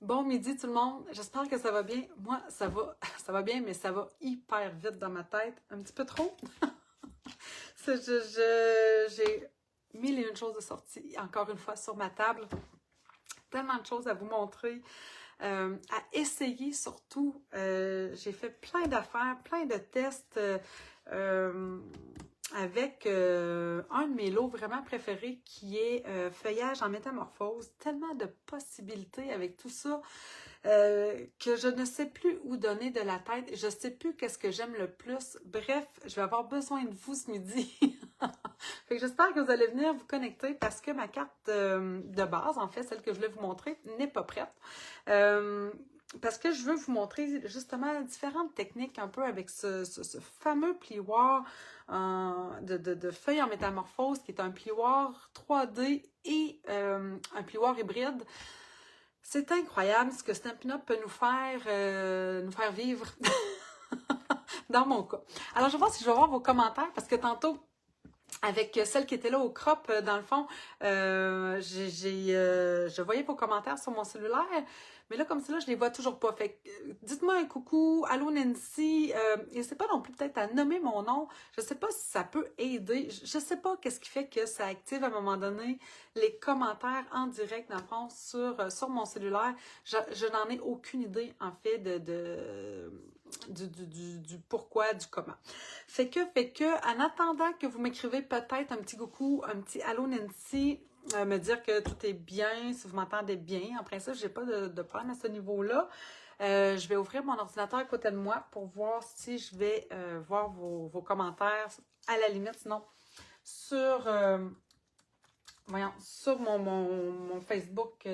Bon midi tout le monde, j'espère que ça va bien. Moi, ça va, ça va bien, mais ça va hyper vite dans ma tête, un petit peu trop. J'ai mille et une choses de sortie, encore une fois, sur ma table. Tellement de choses à vous montrer, à essayer surtout. J'ai fait plein d'affaires, plein de tests euh, avec un de mes lots vraiment préférés qui est feuillage en métamorphose. Tellement de possibilités avec tout ça. Que je ne sais plus où donner de la tête. Je ne sais plus qu'est-ce que j'aime le plus. Bref, je vais avoir besoin de vous ce midi. Fait que j'espère que vous allez venir vous connecter parce que ma carte de base, en fait, celle que je voulais vous montrer, n'est pas prête. Parce que je veux vous montrer justement différentes techniques un peu avec ce fameux plioir de feuilles en métamorphose qui est un plioir 3D et un plioir hybride. C'est incroyable ce que Stampin' Up peut nous faire vivre dans mon cas. Alors, je vais voir si je vais voir vos commentaires parce que tantôt, avec celle qui était là au crop, dans le fond, je voyais vos commentaires sur mon cellulaire, mais là, comme ça, là, je les vois toujours pas. Fait que, dites-moi un coucou, allô Nancy, n'hésitez pas non plus peut-être à nommer mon nom. Je sais pas si ça peut aider. Je sais pas qu'est-ce qui fait que ça active à un moment donné les commentaires en direct, dans le fond, sur mon cellulaire. Je n'en ai aucune idée, en fait, du pourquoi, du comment. Fait que, en attendant que vous m'écrivez peut-être un petit coucou, un petit allô Nancy, me dire que tout est bien, si vous m'entendez bien. En principe, j'ai pas de problème à ce niveau-là. Je vais ouvrir mon ordinateur à côté de moi pour voir si je vais voir vos commentaires à la limite, sinon sur, voyons, sur mon Facebook je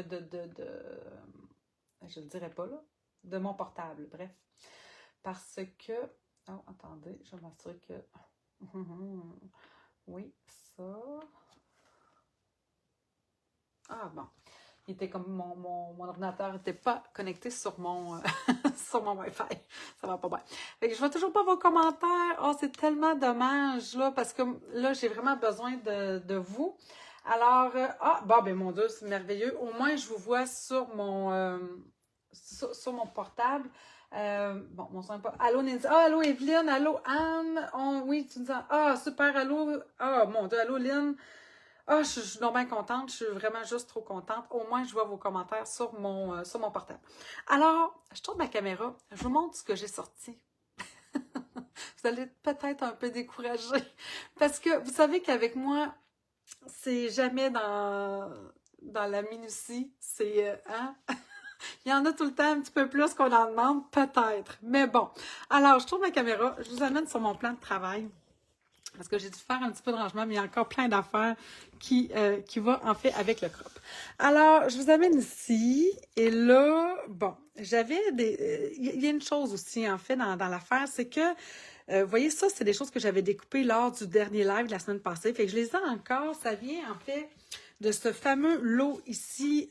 le dirai pas là, de mon portable, bref. Parce que, oh, attendez, je vais m'assurer que, oui, ça. Ah bon, il était comme mon ordinateur n'était pas connecté sur mon, sur mon Wi-Fi. Ça va pas bien. Fait que je vois toujours pas vos commentaires. Oh, c'est tellement dommage, là, parce que là, j'ai vraiment besoin de vous. Alors, bon, ben mon Dieu, c'est merveilleux. Au moins, je vous vois sur mon portable. Bon, mon son n'est pas. Allô, Nancy. Ah, allô, Evelyne. Allô, Anne. Oui, tu me dis. Ah, super. Allô. Ah, mon Dieu. Allô, Lynn. Ah, je suis donc bien contente. Je suis vraiment juste trop contente. Au moins, je vois vos commentaires sur mon portable. Alors, je tourne ma caméra. Je vous montre ce que j'ai sorti. Vous allez peut-être un peu décourager. Parce que vous savez qu'avec moi, c'est jamais dans la minutie. C'est, hein? Il y en a tout le temps un petit peu plus qu'on en demande, peut-être. Mais bon. Alors, je tourne ma caméra. Je vous amène sur mon plan de travail. Parce que j'ai dû faire un petit peu de rangement, mais il y a encore plein d'affaires qui vont en fait avec le crop. Alors, je vous amène ici. Et là, bon, j'avais des... Il y a une chose aussi, en fait, dans l'affaire, c'est que, vous voyez, ça, c'est des choses que j'avais découpées lors du dernier live de la semaine passée. Fait que je les ai encore. Ça vient, en fait, de ce fameux lot ici,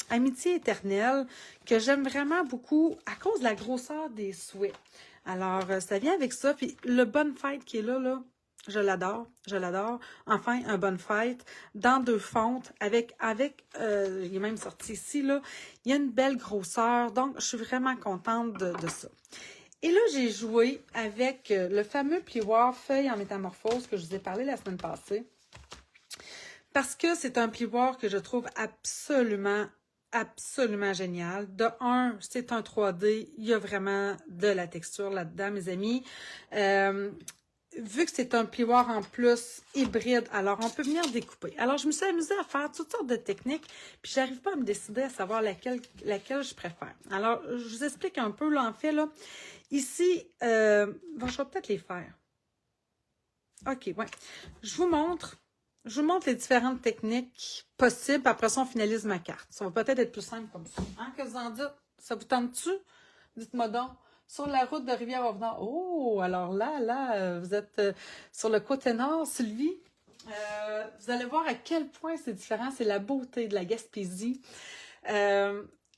Amitié éternelle, que j'aime vraiment beaucoup à cause de la grosseur des souhaits. Alors, ça vient avec ça. Puis le Bonne Fête qui est là, je l'adore, je l'adore. Enfin, un Bonne Fête dans 2 fontes avec il est même sorti ici, là. Il y a une belle grosseur. Donc, je suis vraiment contente de ça. Et là, j'ai joué avec le fameux plioir feuille en métamorphose que je vous ai parlé la semaine passée. Parce que c'est un plioir que je trouve absolument génial. De un, c'est un 3D, il y a vraiment de la texture là-dedans, mes amis. Vu que c'est un plioir en plus hybride, alors on peut venir découper. Alors, je me suis amusée à faire toutes sortes de techniques, puis j'arrive pas à me décider à savoir laquelle je préfère. Alors, je vous explique un peu, là, en fait, là. Ici, bon, je vais peut-être les faire. OK, ouais. Je vous montre les différentes techniques possibles. Après ça, on finalise ma carte. Ça va peut-être être plus simple comme ça. Hein, que vous en dites? Ça vous tente-tu? Dites-moi donc. Sur la route de Rivière-au-Nord. Oh, alors là, vous êtes sur le côté nord, Sylvie. Vous allez voir à quel point c'est différent. C'est la beauté de la Gaspésie.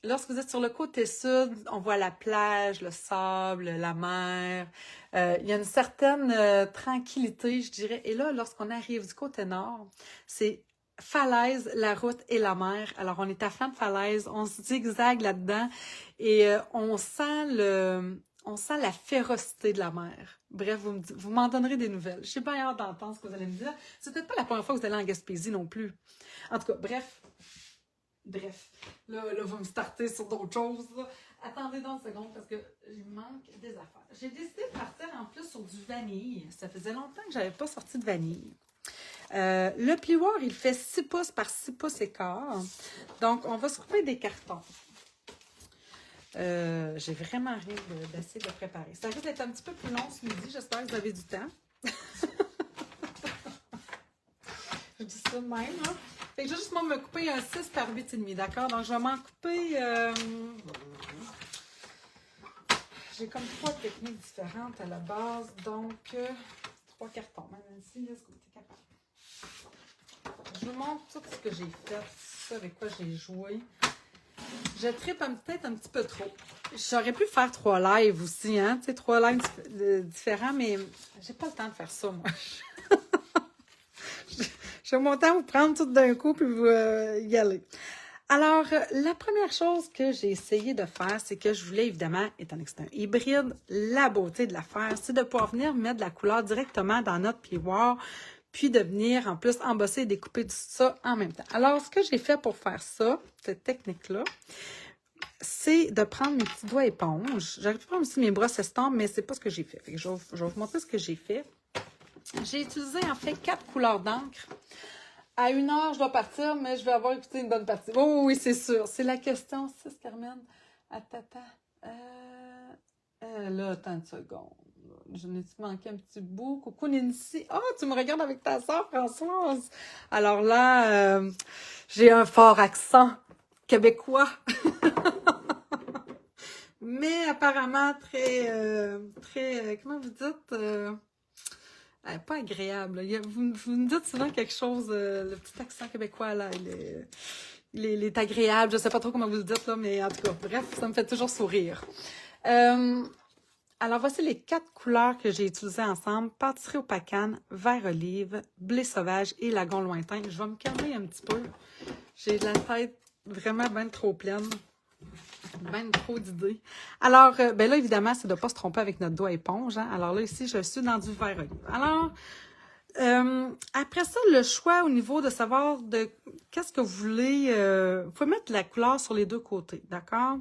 Lorsque vous êtes sur le côté sud, on voit la plage, le sable, la mer. Il y a une certaine tranquillité, je dirais. Et là, lorsqu'on arrive du côté nord, c'est falaise, la route et la mer. Alors, on est à flanc de falaise, on se zigzague là-dedans et on sent la férocité de la mer. Bref, vous m'en donnerez des nouvelles. Je suis pas hâte d'entendre ce que vous allez me dire. C'est peut-être pas la première fois que vous allez en Gaspésie non plus. En tout cas, bref. Là, vous me startez sur d'autres choses. Là. Attendez donc une seconde parce que il manque des affaires. J'ai décidé de partir en plus sur du vanille. Ça faisait longtemps que j'avais pas sorti de vanille. Le plioir, il fait 6 pouces par 6 pouces et quart. Donc, on va se couper des cartons. J'ai vraiment rien d'essayer de préparer. Ça risque d'être un petit peu plus long ce midi. J'espère que vous avez du temps. Je dis ça de même, hein? Fait que je vais juste moi me couper un 6 par 8,5, d'accord? Donc, je vais m'en couper... J'ai comme 3 techniques différentes à la base. Donc, 3 cartons. Même ici, là, ce côté capable. Je vous montre tout ce que j'ai fait, ça avec quoi j'ai joué. Je tripe peut-être un petit peu trop. J'aurais pu faire 3 lives aussi, hein? Tu sais, 3 lives différents, mais j'ai pas le temps de faire ça, moi. J'ai mon temps vous prendre tout d'un coup puis vous y aller. Alors, la première chose que j'ai essayé de faire, c'est que je voulais évidemment, étant donné que c'est un hybride, la beauté de l'affaire, c'est de pouvoir venir mettre de la couleur directement dans notre plioir, puis de venir en plus embosser et découper tout ça en même temps. Alors, ce que j'ai fait pour faire ça, cette technique-là, c'est de prendre mes petits doigts éponges. J'aurais pu prendre aussi mes brosses estampes, mais c'est pas ce que j'ai fait. Fait que je vais vous montrer ce que j'ai fait. J'ai utilisé en fait 4 couleurs d'encre. À 1h, je dois partir, mais je vais avoir écouté une bonne partie. Oh oui, c'est sûr. C'est la question 6, Carmen. Attends. Là, attends une seconde. Je n'ai-tu manqué un petit bout? Coucou Nancy. Oh, tu me regardes avec ta soeur Françoise. Alors là, j'ai un fort accent québécois. Mais apparemment très, comment vous dites? Pas agréable. Vous me dites souvent quelque chose, le petit accent québécois, là, il est agréable. Je sais pas trop comment vous le dites, là, mais en tout cas, bref, ça me fait toujours sourire. Alors, voici les 4 couleurs que j'ai utilisées ensemble. Pâtisserie au pacane, vert olive, blé sauvage et lagon lointain. Je vais me calmer un petit peu. J'ai la tête vraiment bien trop pleine. Bien trop d'idées. Alors, ben là, évidemment, c'est de ne pas se tromper avec notre doigt éponge. Hein? Alors là, ici, je suis dans du vert olive. Alors, après ça, le choix au niveau de savoir de qu'est-ce que vous voulez. Vous pouvez mettre de la couleur sur les deux côtés, d'accord?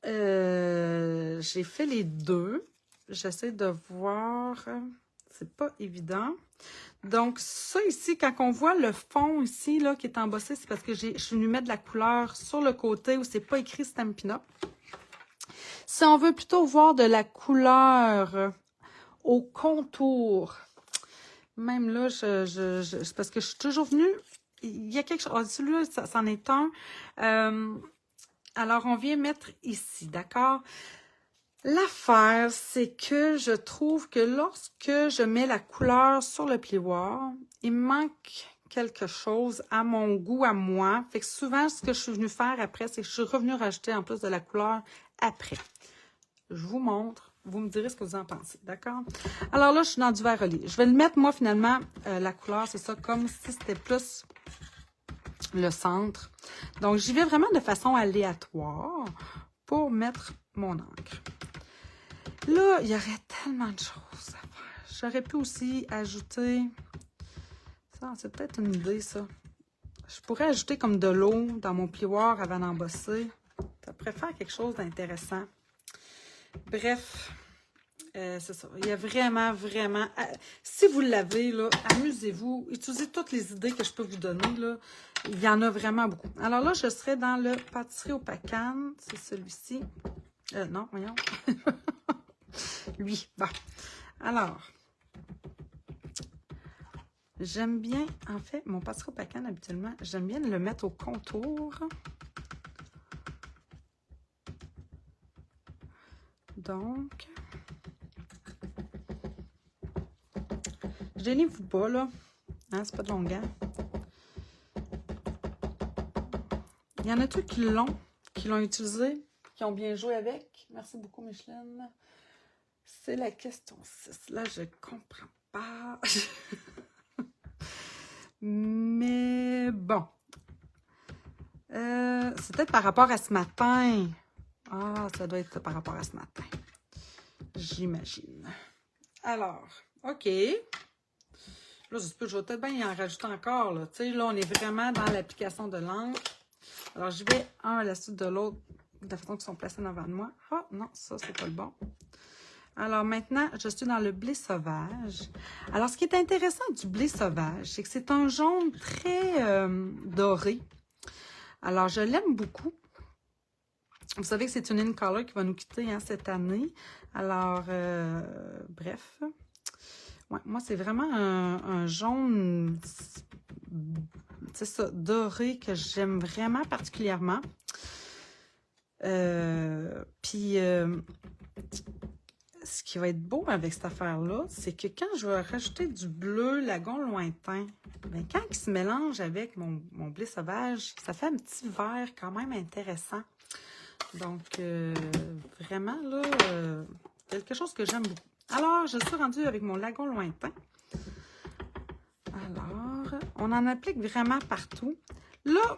J'ai fait les deux. J'essaie de voir. C'est pas évident. Donc, ça ici, quand on voit le fond ici, là, qui est embossé, c'est parce que je suis venue mettre de la couleur sur le côté où c'est pas écrit Stampin' Up. Si on veut plutôt voir de la couleur au contour, même là, c'est parce que je suis toujours venue, il y a quelque chose, oh, celui-là, c'en est un. Alors, on vient mettre ici, d'accord? L'affaire, c'est que je trouve que lorsque je mets la couleur sur le plioir, il me manque quelque chose à mon goût, à moi. Fait que souvent, ce que je suis venue faire après, c'est que je suis revenue rajouter en plus de la couleur après. Je vous montre. Vous me direz ce que vous en pensez, d'accord? Alors là, je suis dans du vert olive. Je vais le mettre, moi, finalement, la couleur, c'est ça, comme si c'était plus le centre. Donc, j'y vais vraiment de façon aléatoire pour mettre mon encre. Là, il y aurait tellement de choses à faire. J'aurais pu aussi ajouter... Ça, c'est peut-être une idée, ça. Je pourrais ajouter comme de l'eau dans mon plioir avant d'embosser. Ça pourrait faire quelque chose d'intéressant. Bref, c'est ça. Il y a vraiment... Si vous l'avez, là, amusez-vous. Utilisez toutes les idées que je peux vous donner, là. Il y en a vraiment beaucoup. Alors là, je serai dans le pâtisserie au pacane. C'est celui-ci. Non, voyons. Lui, bon. Alors, j'aime bien, en fait, mon pâtisserie au pacane, habituellement, j'aime bien le mettre au contour. Donc, gênez-vous pas, là. Hein, c'est pas de longueur. Il y en a tous qui l'ont utilisé, qui ont bien joué avec. Merci beaucoup, Micheline. C'est la question 6. Là, je comprends pas. Mais bon. C'est peut-être par rapport à ce matin. Ah, ça doit être par rapport à ce matin. J'imagine. Alors, OK. Là, je vais peut-être bien y en rajouter encore. Là, là, on est vraiment dans l'application de l'encre. Alors, je vais un à la suite de l'autre, de la façon qu'ils sont placés devant de moi. Ah, non, ça, c'est pas le bon. Alors, maintenant, je suis dans le blé sauvage. Alors, ce qui est intéressant du blé sauvage, c'est que c'est un jaune très doré. Alors, je l'aime beaucoup. Vous savez que c'est une in-color qui va nous quitter hein, cette année. Alors, bref. Ouais, moi, c'est vraiment un jaune, c'est ça, doré que j'aime vraiment particulièrement. Puis, ce qui va être beau avec cette affaire-là, c'est que quand je vais rajouter du bleu lagon lointain, bien, quand il se mélange avec mon blé sauvage, ça fait un petit vert quand même intéressant. Donc, vraiment, là, quelque chose que j'aime beaucoup. Alors, je suis rendue avec mon lagon lointain. Alors, on en applique vraiment partout. Là,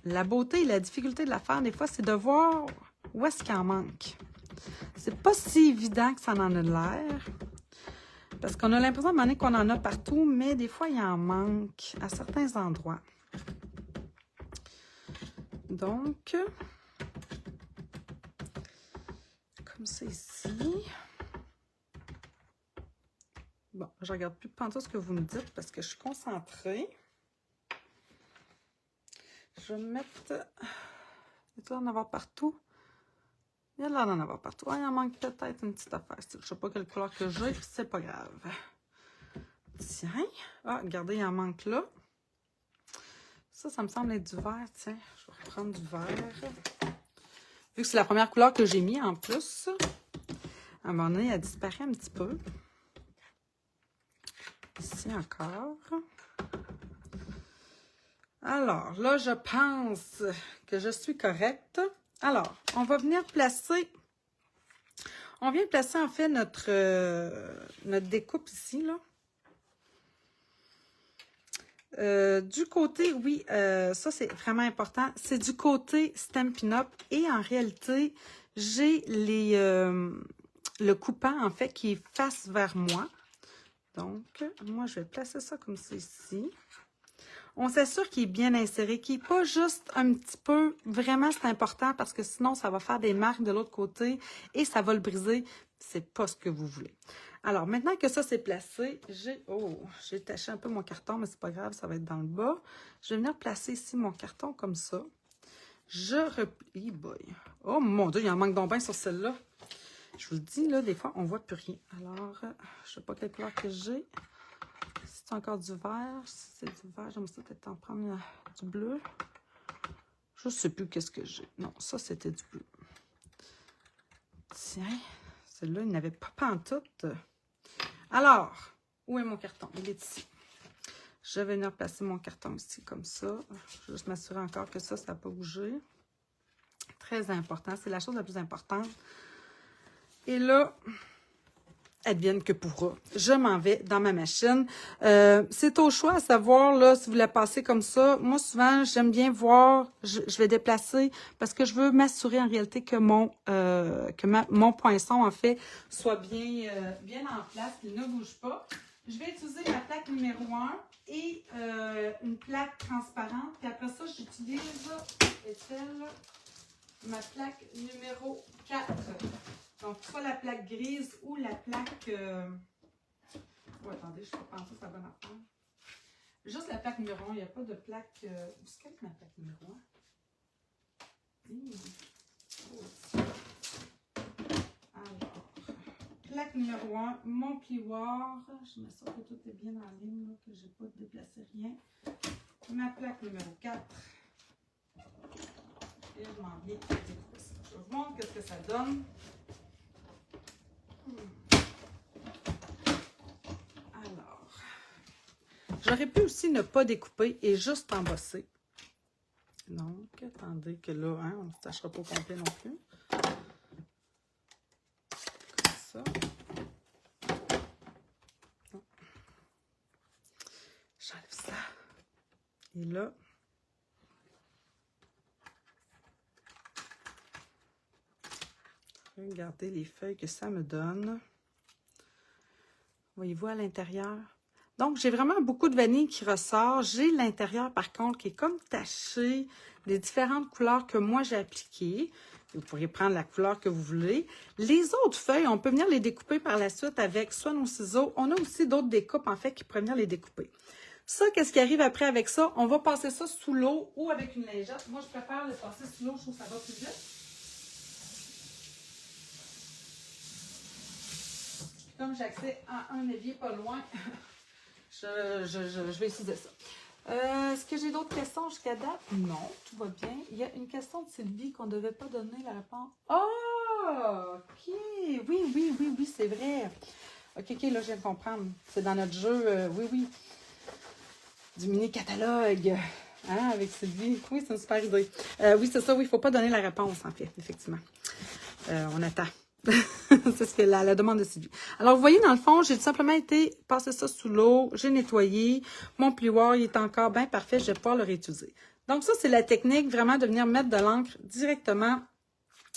la beauté et la difficulté de la faire, des fois, c'est de voir où est-ce qu'il en manque. C'est pas si évident que ça en a de l'air. Parce qu'on a l'impression à un moment donné qu'on en a partout, mais des fois, il en manque à certains endroits. Donc, comme ça ici. Bon, je regarde plus pantoute ce que vous me dites parce que je suis concentrée. Je vais mettre... Il doit en avoir partout. Il y a l'air d'en avoir partout. Ah, il en manque peut-être une petite affaire. Je ne sais pas quelle couleur que j'ai, c'est pas grave. Tiens. Ah, regardez, il en manque là. Ça me semble être du vert. Tiens, je vais reprendre du vert. Vu que c'est la première couleur que j'ai mis en plus, à un moment donné, elle disparaît un petit peu. Ici encore. Alors, là, je pense que je suis correcte. Alors, on va venir placer... On vient placer, en fait, notre découpe ici, là. Du côté, oui, ça, c'est vraiment important. C'est du côté Stampin' Up! Et en réalité, j'ai le coupant, en fait, qui est face vers moi. Donc, moi, je vais placer ça comme ça ici. On s'assure qu'il est bien inséré, qu'il n'est pas juste un petit peu... Vraiment, c'est important parce que sinon, ça va faire des marques de l'autre côté et ça va le briser. C'est pas ce que vous voulez. Alors, maintenant que ça, c'est placé, j'ai taché un peu mon carton, mais c'est pas grave, ça va être dans le bas. Je vais venir placer ici mon carton comme ça. Je replie... boy. Oh mon Dieu, il en manque donc bien sur celle-là. Je vous le dis, là, des fois, on voit plus rien. Alors, je sais pas quelle couleur que j'ai. C'est encore du vert. Si c'est du vert, j'aime ça peut-être en prendre du bleu. Je ne sais plus qu'est-ce que j'ai. Non, ça, c'était du bleu. Tiens, celui-là, il n'avait pas pantoute. Alors, où est mon carton? Il est ici. Je vais venir placer mon carton ici, comme ça. Je vais juste m'assurer encore que ça n'a pas bougé. Très important. C'est la chose la plus importante. Et là... advienne que pourra. Je m'en vais dans ma machine. C'est au choix à savoir là si vous la passez comme ça. Moi, souvent, j'aime bien voir, je vais déplacer parce que je veux m'assurer en réalité que mon poinçon, en fait, soit bien en place, qu'il ne bouge pas. Je vais utiliser ma plaque numéro 1 et une plaque transparente. Puis après ça, j'utilise ma plaque numéro 4. Donc, soit la plaque grise ou la plaque... Oh, attendez, je ne sais pas penser à la bonne affaire. Juste la plaque numéro 1, il n'y a pas de plaque... Où est-ce qu'elle est ma plaque numéro 1? Alors, plaque numéro 1, mon plioir. Je m'assure que tout est bien en ligne, là, que je n'ai pas déplacé rien. Ma plaque numéro 4. Et je m'en viens découper ça. Je vous montre ce que ça donne. Alors, j'aurais pu aussi ne pas découper et juste embosser. Donc, attendez que là, hein, on ne se tâchera pas au complet non plus. Comme ça. Et là, regardez les feuilles que ça me donne. Voyez-vous à l'intérieur? Donc, j'ai vraiment beaucoup de vanille qui ressort. J'ai l'intérieur, par contre, qui est comme taché des différentes couleurs que moi j'ai appliquées. Vous pourrez prendre la couleur que vous voulez. Les autres feuilles, on peut venir les découper par la suite avec soit nos ciseaux. On a aussi d'autres découpes, en fait, qui pourraient venir les découper. Ça, qu'est-ce qui arrive après avec ça? On va passer ça sous l'eau ou avec une lingette. Moi, je préfère le passer sous l'eau, je trouve que ça va plus vite. Puis comme j'ai accès à un évier pas loin, je vais utiliser ça. Est-ce que j'ai d'autres questions jusqu'à date? Non, tout va bien. Il y a une question de Sylvie qu'on ne devait pas donner la réponse. Oh! OK! Oui, c'est vrai. OK, là, je viens de comprendre. C'est dans notre jeu, oui. Du mini-catalogue. Hein, avec Sylvie. Oui, c'est une super idée. Oui, c'est ça, oui, il ne faut pas donner la réponse, en fait, effectivement. On attend. C'est ce que la demande de Sylvie. Alors, vous voyez, dans le fond, j'ai tout simplement été passer ça sous l'eau, j'ai nettoyé. Mon plioir, il est encore bien parfait, je vais pouvoir le réutiliser. Donc, ça, c'est la technique vraiment de venir mettre de l'encre directement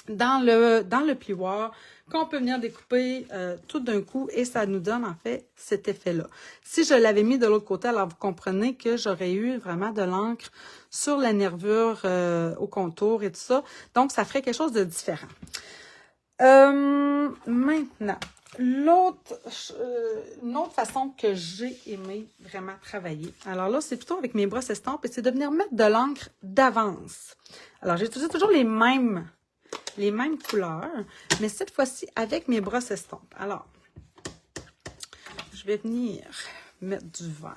dans le plioir, qu'on peut venir découper tout d'un coup et ça nous donne en fait cet effet-là. Si je l'avais mis de l'autre côté, alors vous comprenez que j'aurais eu vraiment de l'encre sur la nervure au contour et tout ça. Donc, ça ferait quelque chose de différent. Maintenant, une autre façon que j'ai aimé vraiment travailler, alors là, c'est plutôt avec mes brosses estampes et c'est de venir mettre de l'encre d'avance. Alors, j'utilise toujours les mêmes couleurs, mais cette fois-ci avec mes brosses estampes. Alors, je vais venir mettre du vert.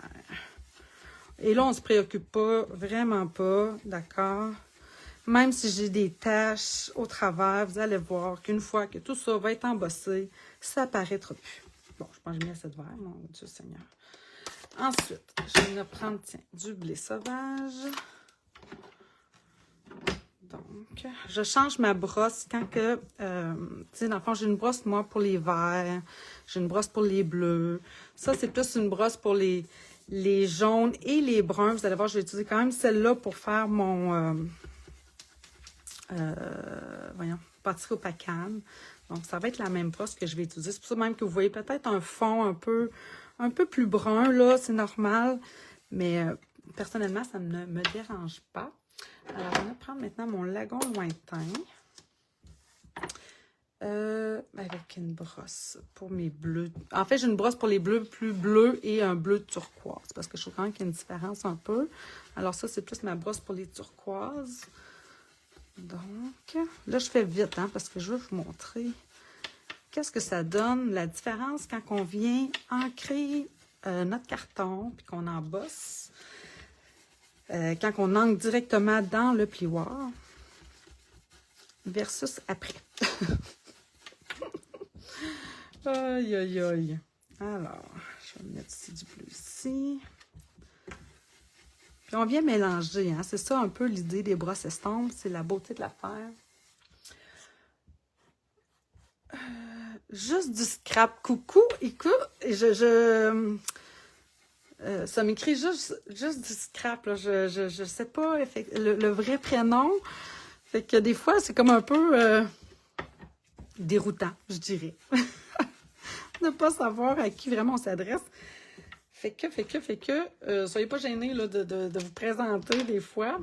Et là, on ne se préoccupe pas, vraiment pas, d'accord? Même si j'ai des taches au travers, vous allez voir qu'une fois que tout ça va être embossé, ça apparaîtra plus. Bon, je pense que j'ai mis assez de vert, mon Dieu Seigneur. Ensuite, je vais venir prendre, tiens, du blé sauvage. Donc, je change ma brosse quand que, tu sais, dans le fond, j'ai une brosse, moi, pour les verts, j'ai une brosse pour les bleus. Ça, c'est plus une brosse pour les jaunes et les bruns. Vous allez voir, je vais utiliser quand même celle-là pour faire mon, pâtisserie au pacane. Donc, ça va être la même brosse que je vais utiliser. C'est pour ça même que vous voyez peut-être un fond un peu plus brun, là, c'est normal. Mais personnellement, ça ne me dérange pas. Alors, on va prendre maintenant mon lagon lointain avec une brosse pour mes bleus. En fait, j'ai une brosse pour les bleus plus bleus et un bleu turquoise parce que je trouve quand même qu'il y a une différence un peu. Alors ça, c'est plus ma brosse pour les turquoises. Donc, là, je fais vite hein, parce que je veux vous montrer qu'est-ce que ça donne, la différence quand on vient ancrer notre carton puis qu'on embosse. Quand on ancre directement dans le plioir versus après. Aïe, aïe, aïe. Alors, je vais mettre ici du bleu ici. Puis on vient mélanger, hein. C'est ça un peu l'idée des brosses estampes, c'est la beauté de l'affaire. Juste du scrap. Coucou, écoute, ça m'écrit juste du scrap, là. Je sais pas le vrai prénom. Fait que des fois, c'est comme un peu déroutant, je dirais. De ne pas savoir à qui vraiment on s'adresse. Fait que, soyez pas gênés là, de vous présenter des fois.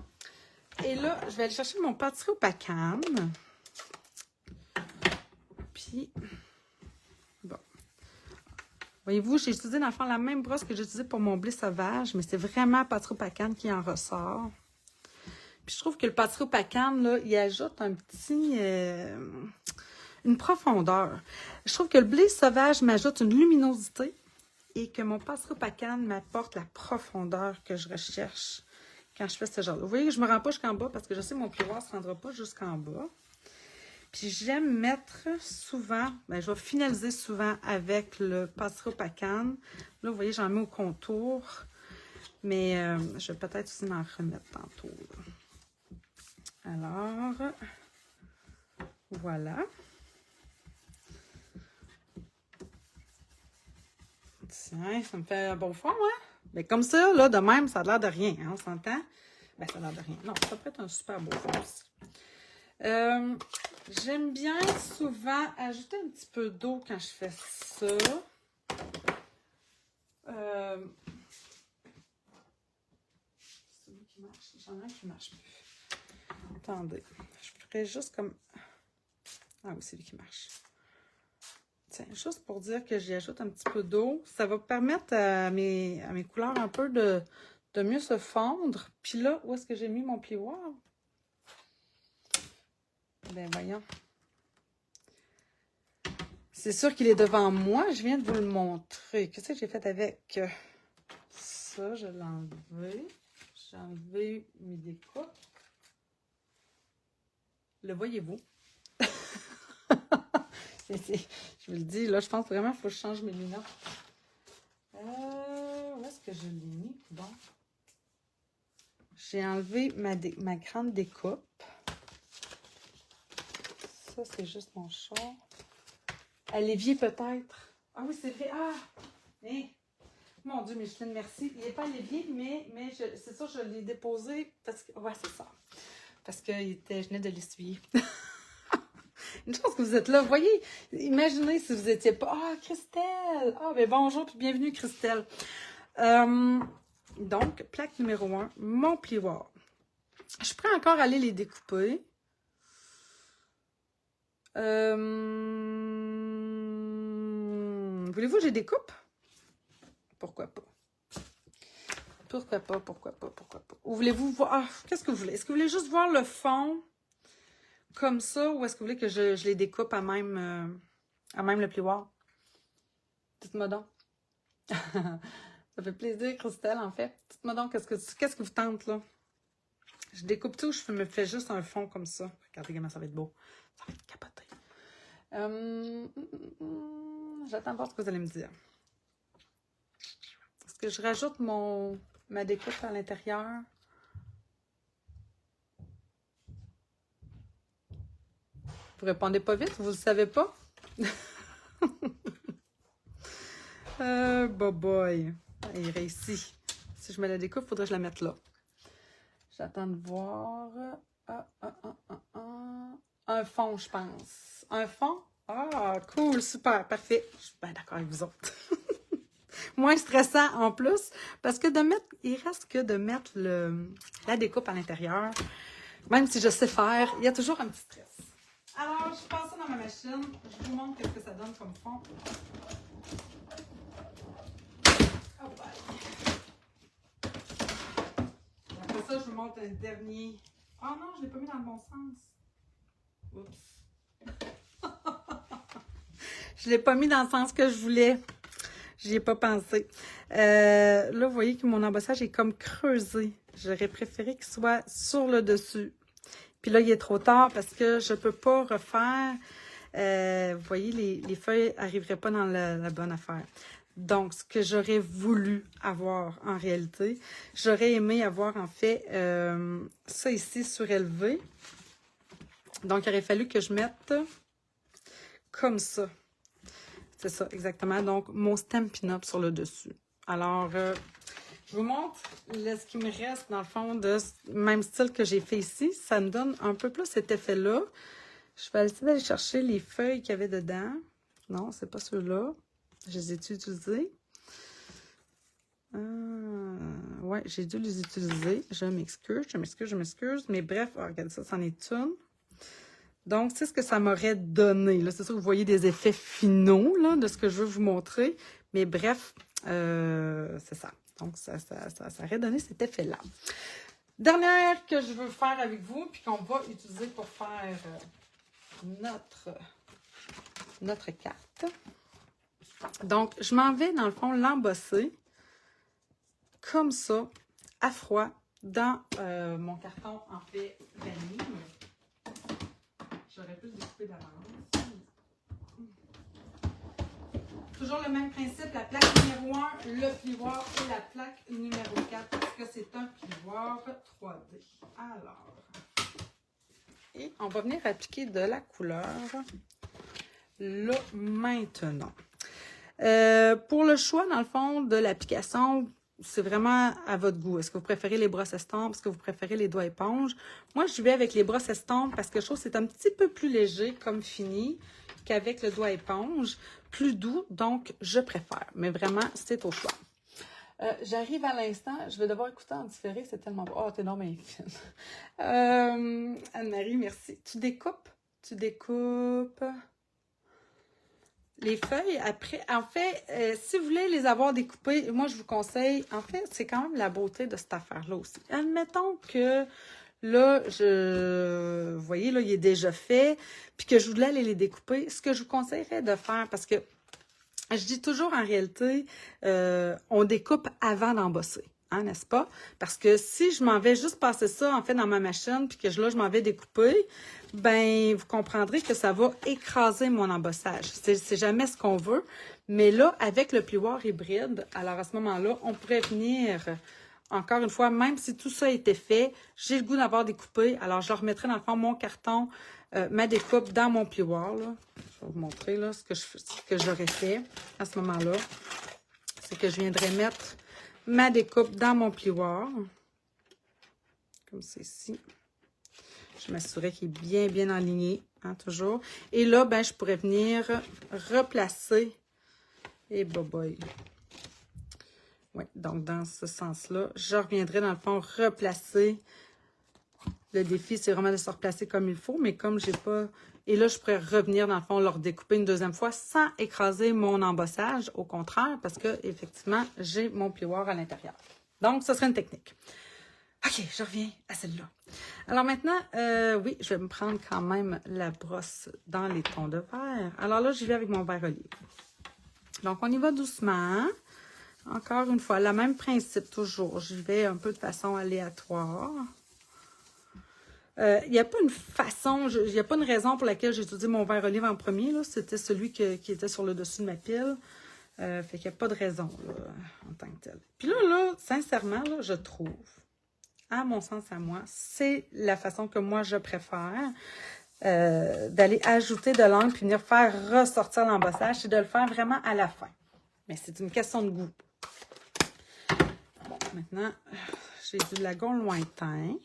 Et là, je vais aller chercher mon pâtisserie au pacane. Puis, bon. Voyez-vous, j'ai utilisé dans le fond la même brosse que j'ai utilisée pour mon blé sauvage, mais c'est vraiment pâtisserie au pacane qui en ressort. Puis je trouve que le pâtisserie au pacane, là, il ajoute un petit... une profondeur. Je trouve que le blé sauvage m'ajoute une luminosité et que mon pâtisserie au pacane m'apporte la profondeur que je recherche quand je fais ce genre-là. Vous voyez, je ne me rends pas jusqu'en bas parce que je sais que mon plioir ne se rendra pas jusqu'en bas. Puis j'aime mettre souvent, je vais finaliser souvent avec le pâtisserie au pacane. Là, vous voyez, j'en mets au contour. Mais je vais peut-être aussi en remettre tantôt. Là. Alors, voilà. Tiens, ça me fait un bon fond, hein? Mais comme ça, là, de même, ça a l'air de rien, hein, on s'entend? Ben, ça a l'air de rien. Non, ça peut être un super beau fond aussi. J'aime bien souvent ajouter un petit peu d'eau quand je fais ça. C'est lui qui marche. J'en ai un qui marche plus. Attendez. Je ferais juste comme... Ah oui, c'est lui qui marche. Tiens, juste pour dire que j'y ajoute un petit peu d'eau, ça va permettre à mes couleurs un peu de mieux se fondre. Puis là, où est-ce que j'ai mis mon plioir? Ben voyons. C'est sûr qu'il est devant moi. Je viens de vous le montrer. Qu'est-ce que j'ai fait avec ça? Je l'ai enlevé. J'ai enlevé mes découpes. Le voyez-vous? Je vous le dis, là, je pense vraiment qu'il faut que je change mes lunettes. Où est-ce que je l'ai mis? Bon. J'ai enlevé ma grande découpe. Ça, c'est juste mon char. À l'évier, peut-être. Ah oui, c'est vrai. Ah! Hey. Mon Dieu, Micheline, merci. Il n'est pas à l'évier, mais c'est ça, je l'ai déposé parce que... Ouais, c'est ça. Parce que je venais de l'essuyer. Une chance que vous êtes là. Vous voyez, imaginez si vous n'étiez pas... Ah, Christelle! Ah, ben bonjour, puis bienvenue, Christelle. Donc, plaque numéro 1, mon plioir. Je pourrais encore aller les découper. Voulez-vous que je les découpe? Pourquoi pas? Pourquoi pas, pourquoi pas, pourquoi pas? Ou voulez-vous voir... Ah, qu'est-ce que vous voulez? Est-ce que vous voulez juste voir le fond comme ça, ou est-ce que vous voulez que je les découpe à même le plioir? Dites-moi donc. Ça fait plaisir, Christelle, en fait. Dites-moi donc, qu'est-ce que vous tente, là? Je découpe tout, je me fais juste un fond comme ça. Regardez comment ça va être beau. Ça va être capoté. J'attends de voir ce que vous allez me dire. Est-ce que je rajoute ma découpe à l'intérieur? Vous répondez pas vite, vous ne le savez pas? Boy. Il réussit. Si je mets la découpe, il faudrait que je la mette là. J'attends de voir. Un fond, je pense. Un fond? Ah, cool, super, parfait. Je suis bien d'accord avec vous autres. Moins stressant en plus, parce que il reste que de mettre la découpe à l'intérieur. Même si je sais faire, il y a toujours un petit stress. Alors, je passe ça dans ma machine. Je vous montre ce que ça donne comme fond. Oh, bye. Après ça, je vous montre un dernier. Oh non, je ne l'ai pas mis dans le bon sens. Oups. Je ne l'ai pas mis dans le sens que je voulais. J'y ai pas pensé. Là, vous voyez que mon embossage est comme creusé. J'aurais préféré qu'il soit sur le dessus. Puis là, il est trop tard parce que je ne peux pas refaire. Vous voyez, les feuilles n'arriveraient pas dans la bonne affaire. Donc, ce que j'aurais voulu avoir en réalité, j'aurais aimé avoir en fait ça ici surélevé. Donc, il aurait fallu que je mette comme ça. C'est ça, exactement. Donc, mon Stampin' Up sur le dessus. Alors, je vous montre ce qui me reste, dans le fond, de même style que j'ai fait ici. Ça me donne un peu plus cet effet-là. Je vais essayer d'aller chercher les feuilles qu'il y avait dedans. Non, c'est pas ceux-là. Je les ai utilisés. Ouais, j'ai dû les utiliser. Je m'excuse. Mais bref, regardez ça, c'en est une. Donc, c'est ce que ça m'aurait donné. C'est sûr que vous voyez des effets finaux là, de ce que je veux vous montrer. Mais bref, c'est ça. Donc, ça aurait donné cet effet-là. Dernière que je veux faire avec vous, puis qu'on va utiliser pour faire notre carte. Donc, je m'en vais, dans le fond, l'embosser comme ça, à froid, dans mon carton en fait vanille. J'aurais pu le découper d'avance. Toujours le même principe, la plaque numéro 1, le plioir et la plaque numéro 4, parce que c'est un plioir 3D. Alors, et on va venir appliquer de la couleur là maintenant. Pour le choix, dans le fond, de l'application, c'est vraiment à votre goût. Est-ce que vous préférez les brosses estampes? Est-ce que vous préférez les doigts éponges? Moi, je vais avec les brosses estampes parce que je trouve que c'est un petit peu plus léger comme fini qu'avec le doigt éponge. Plus doux, donc je préfère. Mais vraiment, c'est au choix. J'arrive à l'instant, je vais devoir écouter en différé, c'est tellement beau. Oh, t'es énormément fine. Anne-Marie, merci. Tu découpes? Tu découpes les feuilles après. En fait, si vous voulez les avoir découpées, moi je vous conseille, en fait, c'est quand même la beauté de cette affaire-là aussi. Admettons que là, vous voyez, là, il est déjà fait, puis que je voulais aller les découper. Ce que je vous conseillerais de faire, parce que je dis toujours en réalité, on découpe avant d'embosser, hein, n'est-ce pas? Parce que si je m'en vais juste passer ça, en fait, dans ma machine, puis que là, je m'en vais découper, ben, vous comprendrez que ça va écraser mon embossage. C'est jamais ce qu'on veut. Mais là, avec le plioir hybride, alors à ce moment-là, on pourrait venir, encore une fois, même si tout ça a été fait, j'ai le goût d'avoir découpé, alors je remettrai dans le fond mon carton, ma découpe dans mon plioir, là. Je vais vous montrer là, ce que j'aurais fait à ce moment-là. C'est que je viendrais mettre ma découpe dans mon plioir. Comme c'est ici. Je m'assurais qu'il est bien, bien aligné, hein, toujours. Et là, ben, je pourrais venir replacer. Et boy. Oui, donc dans ce sens-là, je reviendrai dans le fond replacer. Le défi, c'est vraiment de se replacer comme il faut, mais comme j'ai pas... Et là, je pourrais revenir, dans le fond, le redécouper une deuxième fois sans écraser mon embossage, au contraire, parce que effectivement, j'ai mon plioir à l'intérieur. Donc, ce serait une technique. OK, je reviens à celle-là. Alors maintenant, oui, je vais me prendre quand même la brosse dans les tons de vert. Alors là, j'y vais avec mon vert olive. Donc, on y va doucement. Encore une fois, le même principe toujours. J'y vais un peu de façon aléatoire. Il n'y a pas une façon, il n'y a pas une raison pour laquelle j'ai étudié mon vert olive en premier. C'était celui qui était sur le dessus de ma pile. Fait qu'il n'y a pas de raison là, en tant que tel. Puis là, sincèrement, là, je trouve, à mon sens à moi, c'est la façon que moi je préfère d'aller ajouter de l'encre puis venir faire ressortir l'embossage, c'est de le faire vraiment à la fin. Mais c'est une question de goût. Bon, maintenant, j'ai du lagon lointain.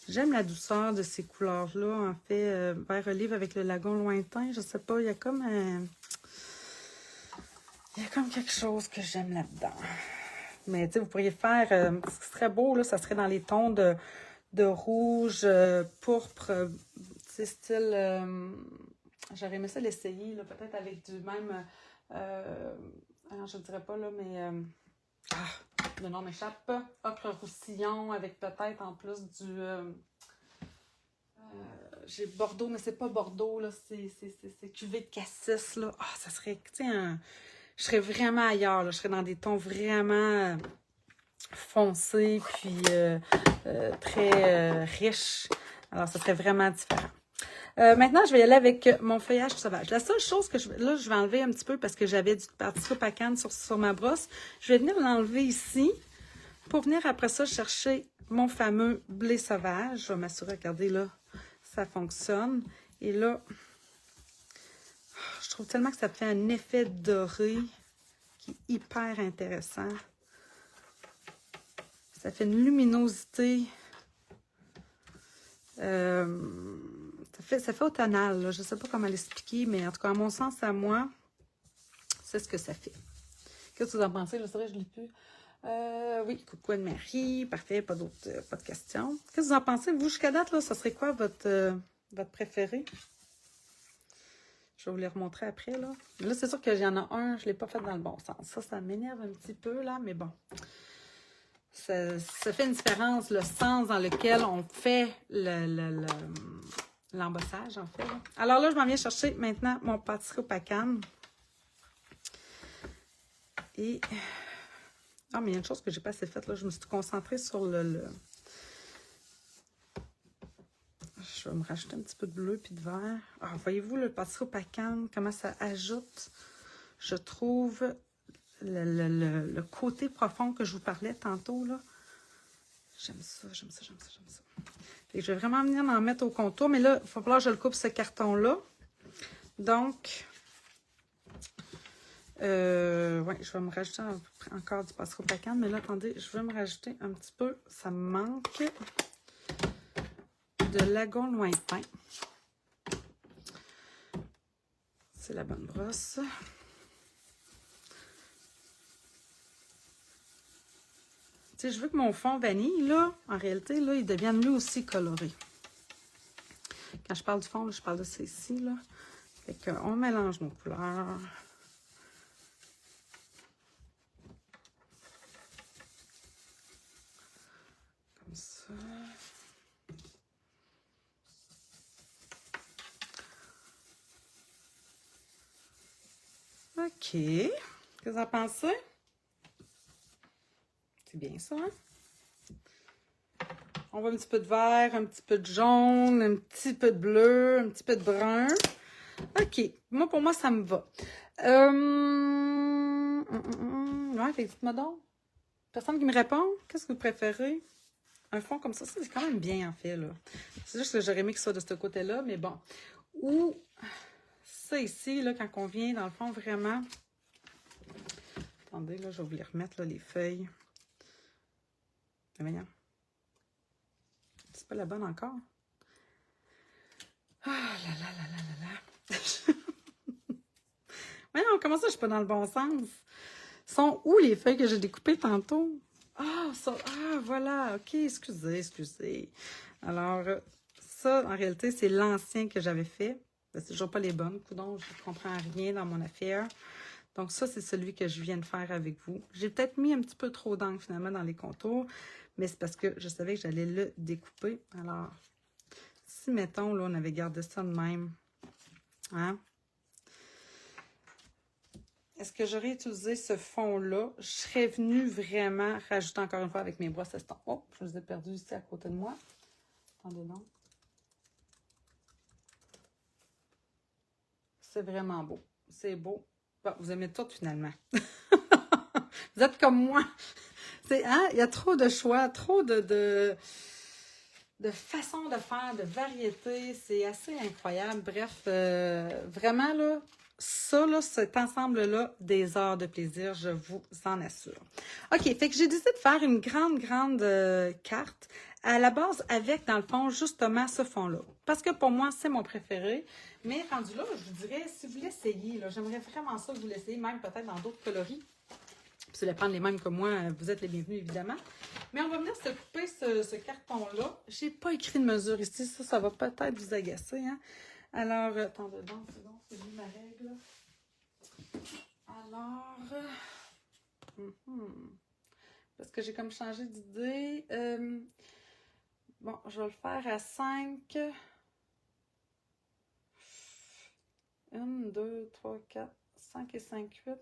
J'aime la douceur de ces couleurs-là. En fait, vert olive avec le lagon lointain, je sais pas, il y a comme quelque chose que j'aime là-dedans. Mais tu sais, vous pourriez faire, ce qui serait beau, là, ça serait dans les tons de rouge, pourpre, tu sais, style, j'aurais aimé ça l'essayer, là, peut-être avec du même, je ne dirais pas, là, mais, le nom m'échappe, ocre roussillon, avec peut-être en plus du, j'ai Bordeaux, mais c'est pas Bordeaux, là, c'est cuvée de cassis, là. Ah, ça serait, tu sais, je serais vraiment ailleurs, là. Je serais dans des tons vraiment foncés, puis très riches. Alors, ça serait vraiment différent. Maintenant, je vais y aller avec mon feuillage sauvage. La seule chose que je vais enlever un petit peu parce que j'avais du particule à canne sur ma brosse. Je vais venir l'enlever ici pour venir après ça chercher mon fameux blé sauvage. Je vais m'assurer, regardez là, ça fonctionne. Et là, je trouve tellement que ça fait un effet doré qui est hyper intéressant. Ça fait une luminosité. Ça fait automnal, là. Je ne sais pas comment l'expliquer, mais en tout cas, à mon sens, à moi, c'est ce que ça fait. Qu'est-ce que vous en pensez? Là, c'est vrai, je ne l'ai plus. Oui, coucou Anne-Marie. Parfait, pas de questions. Qu'est-ce que vous en pensez? Vous, jusqu'à date, là, ça serait quoi votre préféré? Je vais vous les remontrer après, là. Mais là, c'est sûr qu'il y en a un, je ne l'ai pas fait dans le bon sens. Ça m'énerve un petit peu, là, mais bon. Ça fait une différence, le sens dans lequel on fait l'embossage, en fait. Là. Alors là, je m'en viens chercher maintenant mon pâtisserie au pacane. Et... Ah, mais il y a une chose que j'ai pas assez faite, là. Je me suis concentrée sur Je vais me rajouter un petit peu de bleu puis de vert. Ah, voyez-vous, le pâtisserie au pacane, comment ça ajoute, je trouve, le côté profond que je vous parlais tantôt, là. J'aime ça, j'aime ça, j'aime ça, j'aime ça. Fait que je vais vraiment venir m'en mettre au contour, mais là, il va falloir que je le coupe ce carton-là. Donc, ouais, je vais me rajouter encore du passereau pacane, mais là, attendez, je vais me rajouter un petit peu, ça me manque de lagon lointain. C'est la bonne brosse. Tu sais, je veux que mon fond vanille, là, en réalité, là, il devienne lui aussi coloré. Quand je parle du fond, là, je parle de ceci, là. Fait qu'on mélange nos couleurs. Comme ça. OK. Qu'est-ce que vous en pensez? C'est bien ça, hein? On voit un petit peu de vert, un petit peu de jaune, un petit peu de bleu, un petit peu de brun. OK. Moi, pour moi, ça me va. Ouais, fait que dites-moi donc. Personne qui me répond? Qu'est-ce que vous préférez? Un fond comme ça c'est quand même bien, en fait, là. C'est juste que j'aurais aimé qu'il soit de ce côté-là, mais bon. Ou ça ici, là, quand on vient, dans le fond, vraiment... Attendez, là, je vais vous les remettre, là, les feuilles. Voyons. C'est pas la bonne encore. Ah là là là là là là. Voyons, comment ça, je suis pas dans le bon sens? Sont où les feuilles que j'ai découpées tantôt? Ah, voilà. OK, excusez. Alors, ça, en réalité, c'est l'ancien que j'avais fait. C'est toujours pas les bonnes. Coudonc, je ne comprends rien dans mon affaire. Donc, ça, c'est celui que je viens de faire avec vous. J'ai peut-être mis un petit peu trop d'encre, finalement, dans les contours, mais c'est parce que je savais que j'allais le découper. Alors, si, mettons, là, on avait gardé ça de même, hein? Est-ce que j'aurais utilisé ce fond-là? Je serais venue vraiment rajouter encore une fois avec mes brosses estompe. Oh, je les ai perdus ici à côté de moi. Attendez donc. C'est vraiment beau. C'est beau. Bon, vous aimez tout finalement. Vous êtes comme moi. Hein? Il y a trop de choix, trop de façons de faire, de variétés. C'est assez incroyable. Bref, vraiment, là, ça, là, cet ensemble-là, des heures de plaisir, je vous en assure. OK, fait que j'ai décidé de faire une grande carte à la base avec, dans le fond, justement ce fond-là. Parce que pour moi, c'est mon préféré. Mais rendu là, je vous dirais, si vous l'essayez, j'aimerais vraiment ça que vous l'essayez, même peut-être dans d'autres coloris. Si vous voulez prendre les mêmes que moi, vous êtes les bienvenus, évidemment. Mais on va venir se couper ce carton-là. Je n'ai pas écrit de mesure ici. Ça va peut-être vous agacer. Hein? Alors, attendez donc, c'est lui ma règle. Alors, parce que j'ai comme changé d'idée. Bon, je vais le faire à 5. 1, 2, 3, 4, 5 et 5, 8.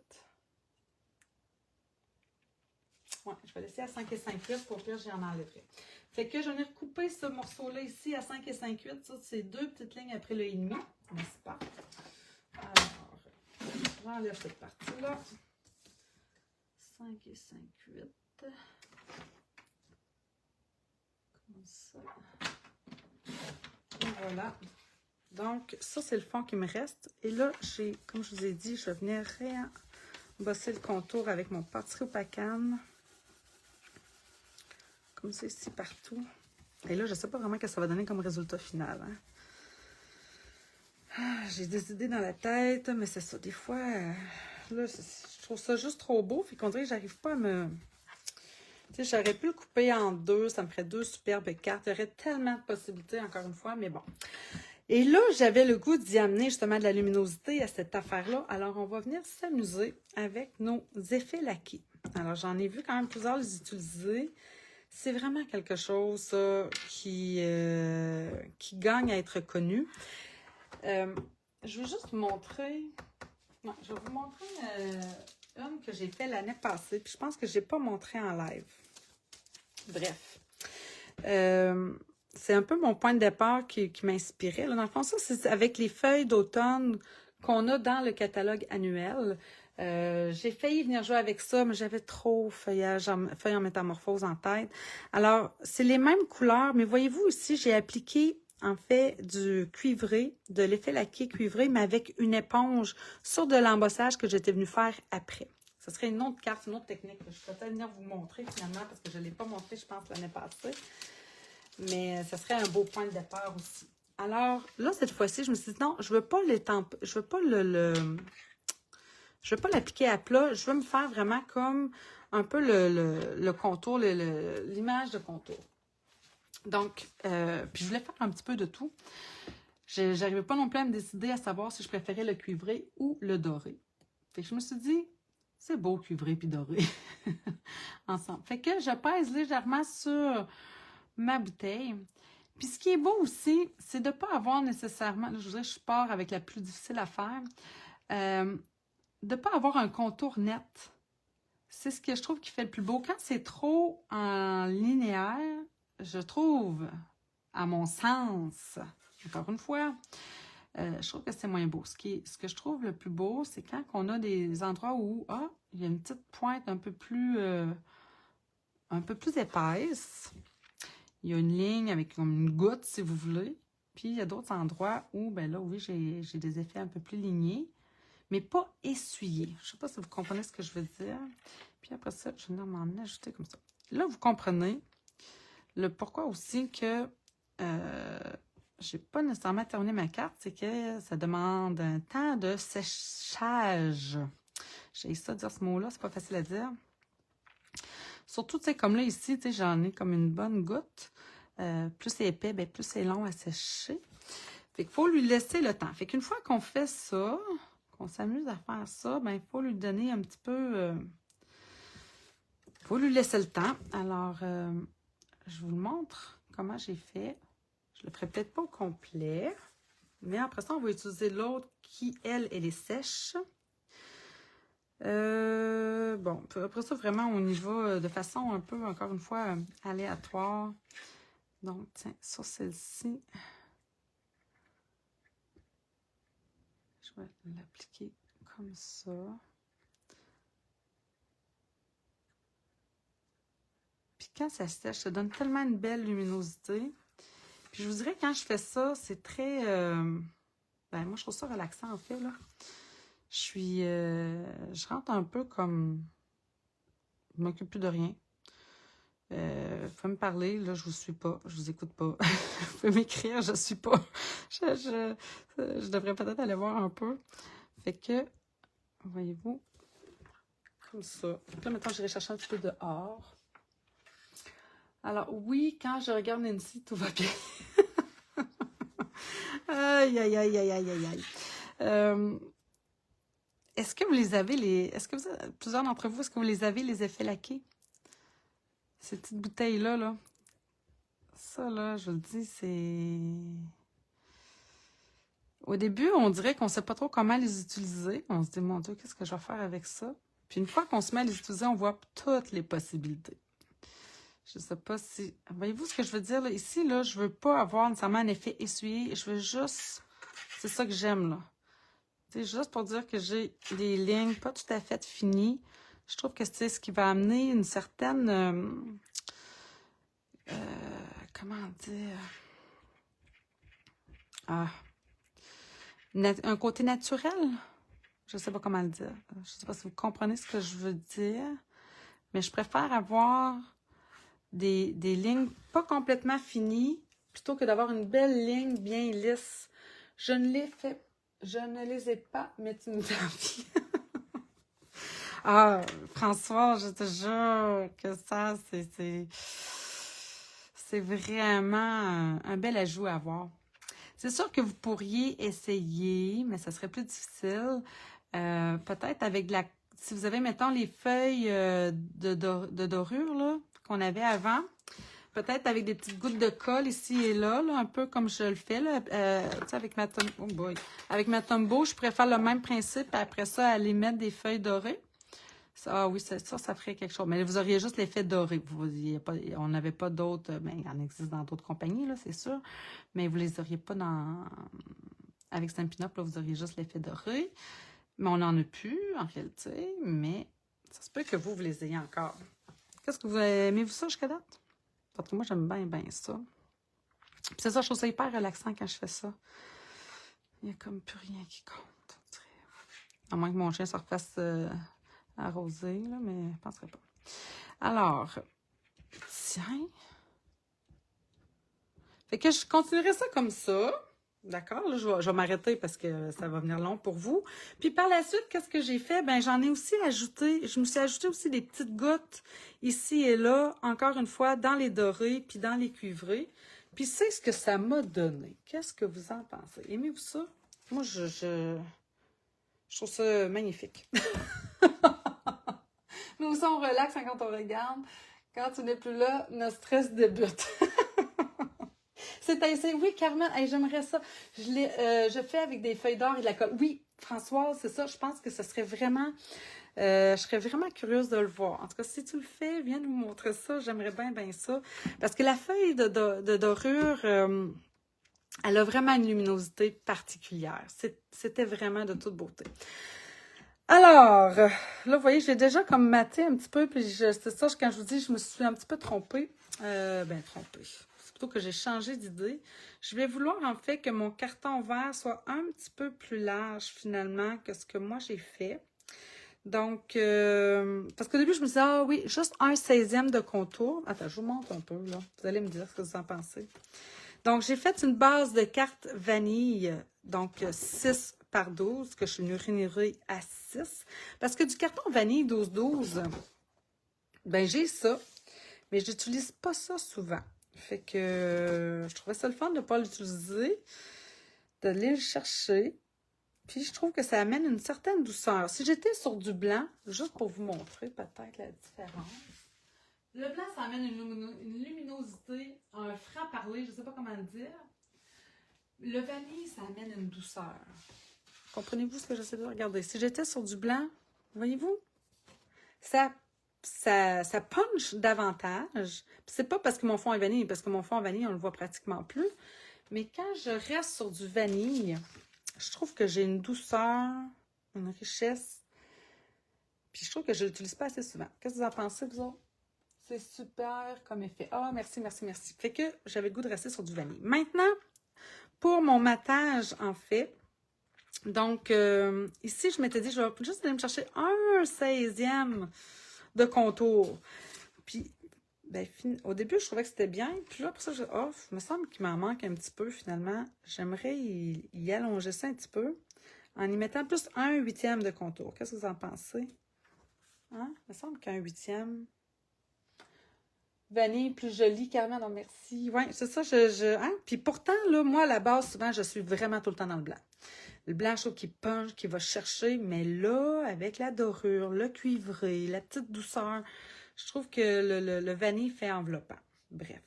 Ouais, je vais laisser à 5 et 5, 8 pour que j'en enlèverai. Fait que je vais recouper ce morceau-là ici à 5 et 5, 8. Ça, c'est 2 petites lignes après le et demi, n'est-ce pas? Alors, j'enlève cette partie-là. 5 et 5, 8. Comme ça. Et voilà. Donc, ça, c'est le fond qui me reste. Et là, comme je vous ai dit, je vais venir bosser le contour avec mon passereau pacane. Comme ça, ici, partout. Et là, je ne sais pas vraiment ce que ça va donner comme résultat final. Hein? J'ai des idées dans la tête, mais c'est ça. Des fois, là, je trouve ça juste trop beau. Fait qu'on dirait que j'arrive pas à me... Tu sais, j'aurais pu le couper en deux. Ça me ferait 2 superbes cartes. Il y aurait tellement de possibilités, encore une fois, mais bon. Et là, j'avais le goût d'y amener justement de la luminosité à cette affaire-là. Alors, on va venir s'amuser avec nos effets laqués. Alors, j'en ai vu quand même plusieurs les utiliser. C'est vraiment quelque chose ça, qui gagne à être connu. Je vais juste vous montrer... Non, je vais vous montrer une que j'ai fait l'année passée. Puis je pense que je n'ai pas montré en live. Bref. C'est un peu mon point de départ qui m'inspirait. Dans le fond, ça, c'est avec les feuilles d'automne qu'on a dans le catalogue annuel. J'ai failli venir jouer avec ça, mais j'avais trop feuillage, feuilles en métamorphose en tête. Alors, c'est les mêmes couleurs, mais voyez-vous ici, j'ai appliqué en fait du cuivré, de l'effet laqué cuivré, mais avec une éponge sur de l'embossage que j'étais venue faire après. Ce serait une autre carte, une autre technique. Je vais peut-être venir vous montrer finalement, parce que je ne l'ai pas montré, je pense, l'année passée. Mais ce serait un beau point de départ aussi. Alors, là, cette fois-ci, je me suis dit, non, je ne veux pas je veux pas je ne veux pas l'appliquer à plat. Je veux me faire vraiment comme un peu le contour, l'image de contour. Donc, puis je voulais faire un petit peu de tout. Je n'arrivais pas non plus à me décider à savoir si je préférais le cuivré ou le doré. Fait que je me suis dit, c'est beau cuivré puis doré ensemble. Fait que je pèse légèrement sur ma bouteille. Puis ce qui est beau aussi, c'est de ne pas avoir nécessairement, là, je vous dirais, je pars avec la plus difficile à faire, de ne pas avoir un contour net. C'est ce que je trouve qui fait le plus beau. Quand c'est trop en linéaire, je trouve, à mon sens, encore une fois, je trouve que c'est moins beau. Ce que je trouve le plus beau, c'est quand on a des endroits où il y a une petite pointe un peu plus épaisse. Il y a une ligne avec comme une goutte, si vous voulez. Puis, il y a d'autres endroits où, ben là, oui, j'ai des effets un peu plus lignés, mais pas essuyés. Je ne sais pas si vous comprenez ce que je veux dire. Puis après ça, je vais m'en ajouter comme ça. Là, vous comprenez le pourquoi aussi que je n'ai pas nécessairement terminé ma carte, c'est que ça demande un temps de séchage. J'ai ça dire ce mot-là, c'est pas facile à dire. Surtout, tu sais, comme là, ici, tu sais, j'en ai comme une bonne goutte. Plus c'est épais, ben, plus c'est long à sécher. Fait qu'il faut lui laisser le temps. Fait qu'une fois qu'on fait ça, qu'on s'amuse à faire ça, ben, il faut lui donner un petit peu... il faut lui laisser le temps. Alors, je vous le montre comment j'ai fait. Je le ferai peut-être pas au complet. Mais après ça, on va utiliser l'autre qui, elle est sèche. Bon, après ça, vraiment, on y va de façon un peu, encore une fois, aléatoire. Donc, tiens, sur celle-ci, je vais l'appliquer comme ça. Puis quand ça sèche, ça donne tellement une belle luminosité. Puis je vous dirais, quand je fais ça, c'est très... ben, moi, je trouve ça relaxant, en fait, là. Je rentre un peu comme... Je m'occupe plus de rien. Faut me parler, là, je vous suis pas, je vous écoute pas. Vous pouvez m'écrire, je suis pas. Je devrais peut-être aller voir un peu. Fait que, voyez-vous, comme ça. Là, maintenant, j'irai chercher un petit peu de or. Alors, oui, quand je regarde Nancy, tout va bien. Aïe, aïe, aïe, aïe, aïe, aïe, aïe. Est-ce que vous les avez, plusieurs d'entre vous, est-ce que vous les avez, les effets laqués? Ces petites bouteilles-là, là. Ça, là, je vous le dis, c'est... Au début, on dirait qu'on ne sait pas trop comment les utiliser. On se dit, mon Dieu, qu'est-ce que je vais faire avec ça? Puis une fois qu'on se met à les utiliser, on voit toutes les possibilités. Je ne sais pas si... Voyez-vous ce que je veux dire? Là? Ici, là, je ne veux pas avoir nécessairement un effet essuyé. Je veux juste... C'est ça que j'aime, là. C'est juste pour dire que j'ai des lignes pas tout à fait finies. Je trouve que c'est ce qui va amener une certaine... comment dire? Un côté naturel? Je ne sais pas comment le dire. Je ne sais pas si vous comprenez ce que je veux dire. Mais je préfère avoir des lignes pas complètement finies plutôt que d'avoir une belle ligne bien lisse. Je ne les ai pas, mais tu me fais envie. François, je te jure que ça, c'est vraiment un bel ajout à avoir. C'est sûr que vous pourriez essayer, mais ça serait plus difficile. Peut-être avec si vous avez, mettons, les feuilles de dorure là, qu'on avait avant, peut-être avec des petites gouttes de colle ici et là, un peu comme je le fais, là, avec ma avec ma Tombow, je pourrais faire le même principe, et après ça, aller mettre des feuilles dorées. Oui, ça ferait quelque chose. Mais vous auriez juste l'effet doré. On n'avait pas d'autres, mais il en existe dans d'autres compagnies, là, c'est sûr. Mais vous les auriez pas avec Stampin' Up, là, vous auriez juste l'effet doré. Mais on n'en a plus, en réalité, mais ça se peut que vous les ayez encore. Qu'est-ce que vous aimez-vous ça jusqu'à date? Parce que moi, j'aime bien, bien ça. Puis c'est ça, je trouve ça hyper relaxant quand je fais ça. Il n'y a comme plus rien qui compte, on dirait. À moins que mon chien se refasse arroser, là, mais je ne penserais pas. Alors, tiens. Fait que je continuerai ça comme ça. D'accord? Là, je vais m'arrêter parce que ça va venir long pour vous. Puis par la suite, qu'est-ce que j'ai fait? Ben, j'en ai aussi ajouté, je me suis ajouté aussi des petites gouttes ici et là, encore une fois, dans les dorés puis dans les cuivrés. Puis c'est ce que ça m'a donné. Qu'est-ce que vous en pensez? Aimez-vous ça? Moi, je trouve ça magnifique. Nous aussi, on relaxe quand on regarde. Quand tu n'es plus là, notre stress débute. Oui, Carmen, hey, j'aimerais ça. Je fais avec des feuilles d'or et de la colle. Oui, Françoise, c'est ça. Je pense que ce serait vraiment... je serais vraiment curieuse de le voir. En tout cas, si tu le fais, viens nous montrer ça. J'aimerais bien, bien ça. Parce que la feuille de dorure, elle a vraiment une luminosité particulière. C'était vraiment de toute beauté. Alors, là, vous voyez, j'ai déjà comme maté un petit peu, puis c'est ça, quand je vous dis, je me suis un petit peu trompée. Trompée. C'est plutôt que j'ai changé d'idée. Je vais vouloir, en fait, que mon carton vert soit un petit peu plus large, finalement, que ce que moi, j'ai fait. Donc, parce qu'au début, je me disais, ah oui, juste un 16e de contour. Attends, je vous montre un peu, là. Vous allez me dire ce que vous en pensez. Donc, j'ai fait une base de carte vanille, donc 6 par 12, que je mûrinerai à 6. Parce que du carton vanille 12-12, ben j'ai ça, mais je n'utilise pas ça souvent. Fait que je trouvais ça le fun de ne pas l'utiliser, d'aller le chercher. Puis je trouve que ça amène une certaine douceur. Si j'étais sur du blanc, juste pour vous montrer peut-être la différence. Le blanc, ça amène une luminosité, un franc-parler, je ne sais pas comment le dire. Le vanille, ça amène une douceur. Comprenez-vous ce que j'essaie de regarder? Si j'étais sur du blanc, voyez-vous, ça punch davantage. C'est pas parce que mon fond est vanille, parce que mon fond en vanille, on le voit pratiquement plus. Mais quand je reste sur du vanille, je trouve que j'ai une douceur, une richesse. Puis je trouve que je ne l'utilise pas assez souvent. Qu'est-ce que vous en pensez, vous autres? C'est super comme effet. Ah, merci, merci, merci. Fait que j'avais le goût de rester sur du vanille. Maintenant, pour mon matage, en fait, donc ici, je m'étais dit, je vais juste aller me chercher un 16e de contour. Puis, ben, au début, je trouvais que c'était bien. Puis là, pour ça, il me semble qu'il m'en manque un petit peu, finalement. J'aimerais y allonger ça un petit peu en y mettant plus un 8e de contour. Qu'est-ce que vous en pensez? Hein? Il me semble qu'un 8e... Vanille plus jolie, Carmen, non merci. Oui, c'est ça, hein? Puis pourtant, là, moi, à la base, souvent, je suis vraiment tout le temps dans le blanc. Le blanc, je trouve qu'il punch, qu'il va chercher, mais là, avec la dorure, le cuivré, la petite douceur, je trouve que le vanille fait enveloppant. Bref.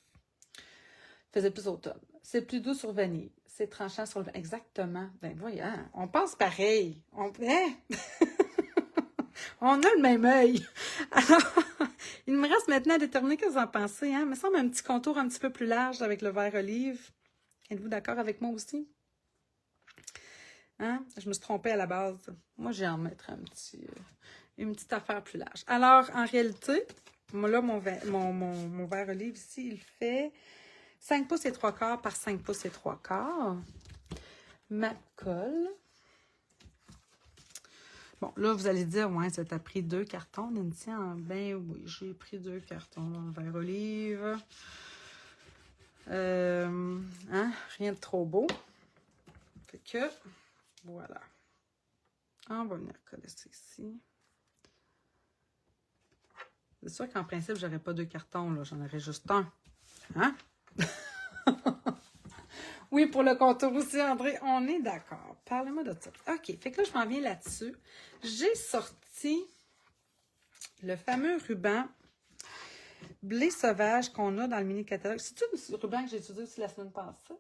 Faisait plus automne. C'est plus doux sur vanille. C'est tranchant sur le... Exactement. Ben, voyons, hein? On pense pareil. Hein? On a le même œil. Alors, il me reste maintenant à déterminer ce que vous en pensez. Hein? Il me semble un petit contour un petit peu plus large avec le vert olive. Êtes-vous d'accord avec moi aussi? Hein? Je me suis trompée à la base. Moi, j'ai en mettre une petite affaire plus large. Alors, en réalité, là, mon vert olive ici, il fait 5 pouces et 3 quarts par 5 pouces et 3 quarts. Ma colle. Bon, là, vous allez dire, ouais, ça t'a pris 2 cartons, Nancy. Ben oui, j'ai pris 2 cartons vert olive. Rien de trop beau. Fait que, voilà. On va venir coller ça ici. C'est sûr qu'en principe, j'aurais pas 2 cartons, là. J'en aurais juste un. Hein? Oui, pour le contour aussi, André, on est d'accord. Parlez-moi de ça. OK, fait que là, je m'en viens là-dessus. J'ai sorti le fameux ruban blé sauvage qu'on a dans le mini-catalogue. C'est-tu le ruban que j'ai utilisé aussi la semaine passée?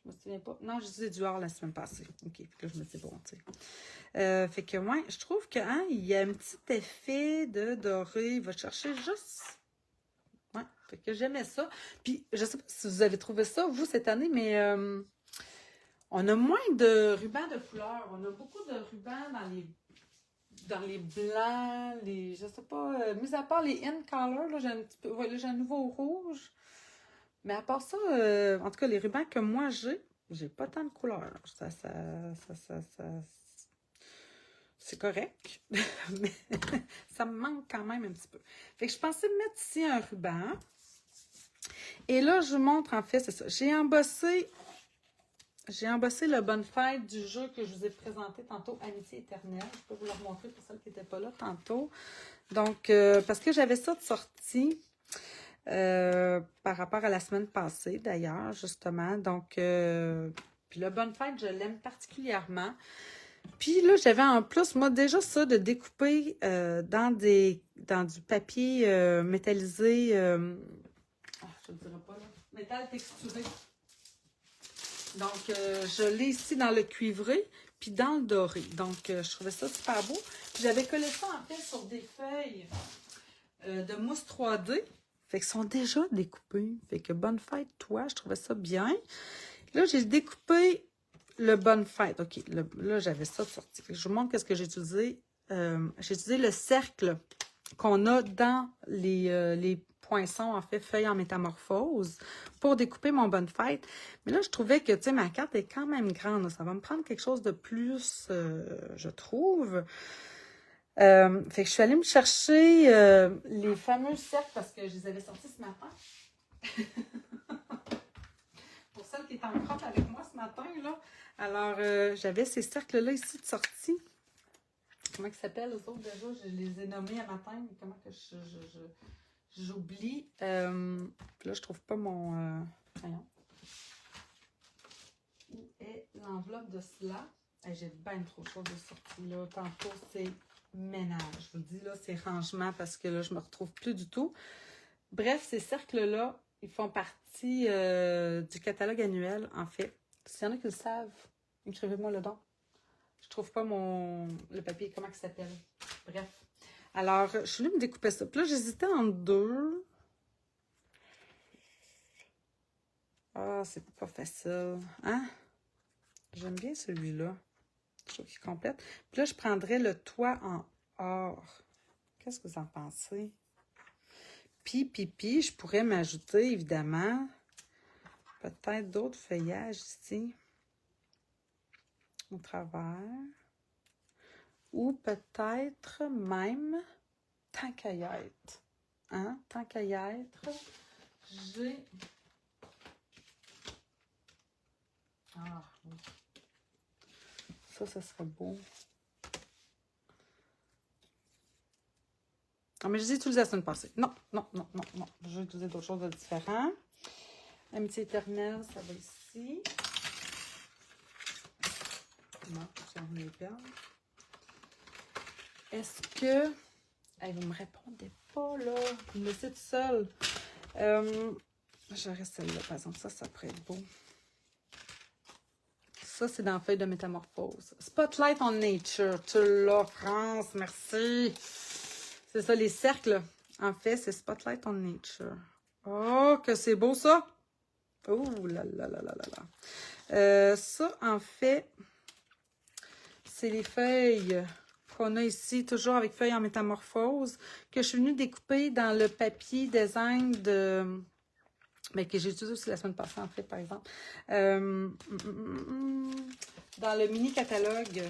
Je me souviens pas. Non, j'ai utilisé du or la semaine passée. OK, fait que là, je me dis bon, tu sais. Fait que, ouais, je trouve que, hein, il y a un petit effet de doré. Il va chercher juste... Ouais, fait que j'aimais ça. Puis, je sais pas si vous avez trouvé ça, vous, cette année, mais On a moins de rubans de couleur. On a beaucoup de rubans dans les blancs, je sais pas, mis à part les in color, là, j'ai un petit peu, ouais, là, j'ai un nouveau rouge. Mais à part ça, en tout cas, les rubans que moi j'ai pas tant de couleurs. C'est correct, mais ça me manque quand même un petit peu. Fait que je pensais mettre ici un ruban. Et là, je vous montre, en fait, c'est ça. J'ai embossé le bonne fête du jeu que je vous ai présenté tantôt, Amitié éternelle. Je peux vous le remontrer pour celles qui n'étaient pas là tantôt. Donc, parce que j'avais ça de sortie par rapport à la semaine passée, d'ailleurs, justement. Donc, puis le bonne fête, je l'aime particulièrement. Puis là, j'avais en plus, moi, déjà ça, de découper dans du papier métallisé, je ne dirais pas, là, métal texturé. Donc, je l'ai ici dans le cuivré, puis dans le doré. Donc, je trouvais ça super beau. Puis j'avais collé ça, en fait, sur des feuilles de mousse 3D. Fait qu'ils sont déjà découpés. Fait que bonne fête, toi, je trouvais ça bien. Là, j'ai découpé le bonne fête. OK, là, j'avais ça sorti. Je vous montre qu'est-ce que j'ai utilisé. J'ai utilisé le cercle qu'on a dans les poinçons, en fait, feuilles en métamorphose, pour découper mon bonne fête. Mais là, je trouvais que, tu sais, ma carte est quand même grande. Là. Ça va me prendre quelque chose de plus, je trouve. Fait que je suis allée me chercher les fameux cercles parce que je les avais sortis ce matin. Pour celles qui étaient en propre avec moi ce matin, là. Alors, j'avais ces cercles-là ici de sortie. Comment ils s'appellent, eux autres, déjà? Je les ai nommés à matin, mais comment que j'oublie. Puis là, je trouve pas mon... voyons. Où est l'enveloppe de cela? J'ai bien trop de choses de sortie, là. Tantôt, c'est ménage. Je vous le dis, là, c'est rangement parce que là, je me retrouve plus du tout. Bref, ces cercles-là, ils font partie du catalogue annuel, en fait. S'il y en a qui le savent, écrivez-moi le don. Je trouve pas le papier, comment il s'appelle. Bref. Alors, je suis venue me découper ça. Puis là, j'hésitais entre deux. Ah, c'est pas facile. Hein? J'aime bien celui-là. Je trouve qu'il complète. Puis là, je prendrais le toit en or. Qu'est-ce que vous en pensez? Puis, je pourrais m'ajouter, évidemment, peut-être d'autres feuillages ici, au travers. Ou peut-être même, tant qu'à y être, hein? Tant qu'à y être, j'ai... Ah, oui. Ça serait beau. Ah, mais je les ai utilisés la semaine passée. Non. Je vais utiliser d'autres choses de différentes. Amitié éternelle, ça va ici. Non, j'ai envie de les perdre. Est-ce que... Hey, vous me répondez pas, là. Vous me laissez tout seul. J'aurais celle-là, par exemple. Ça pourrait être beau. Ça, c'est dans la feuille de métamorphose. Spotlight on Nature. Tu l'as, France. Merci. C'est ça, les cercles. En fait, c'est Spotlight on Nature. Oh, que c'est beau, ça! Oh là là là là là là. Ça, en fait, c'est les feuilles qu'on a ici, toujours avec feuilles en métamorphose, que je suis venue découper dans le papier design de... Mais que j'ai utilisé aussi la semaine passée, en fait, par exemple. Dans le mini-catalogue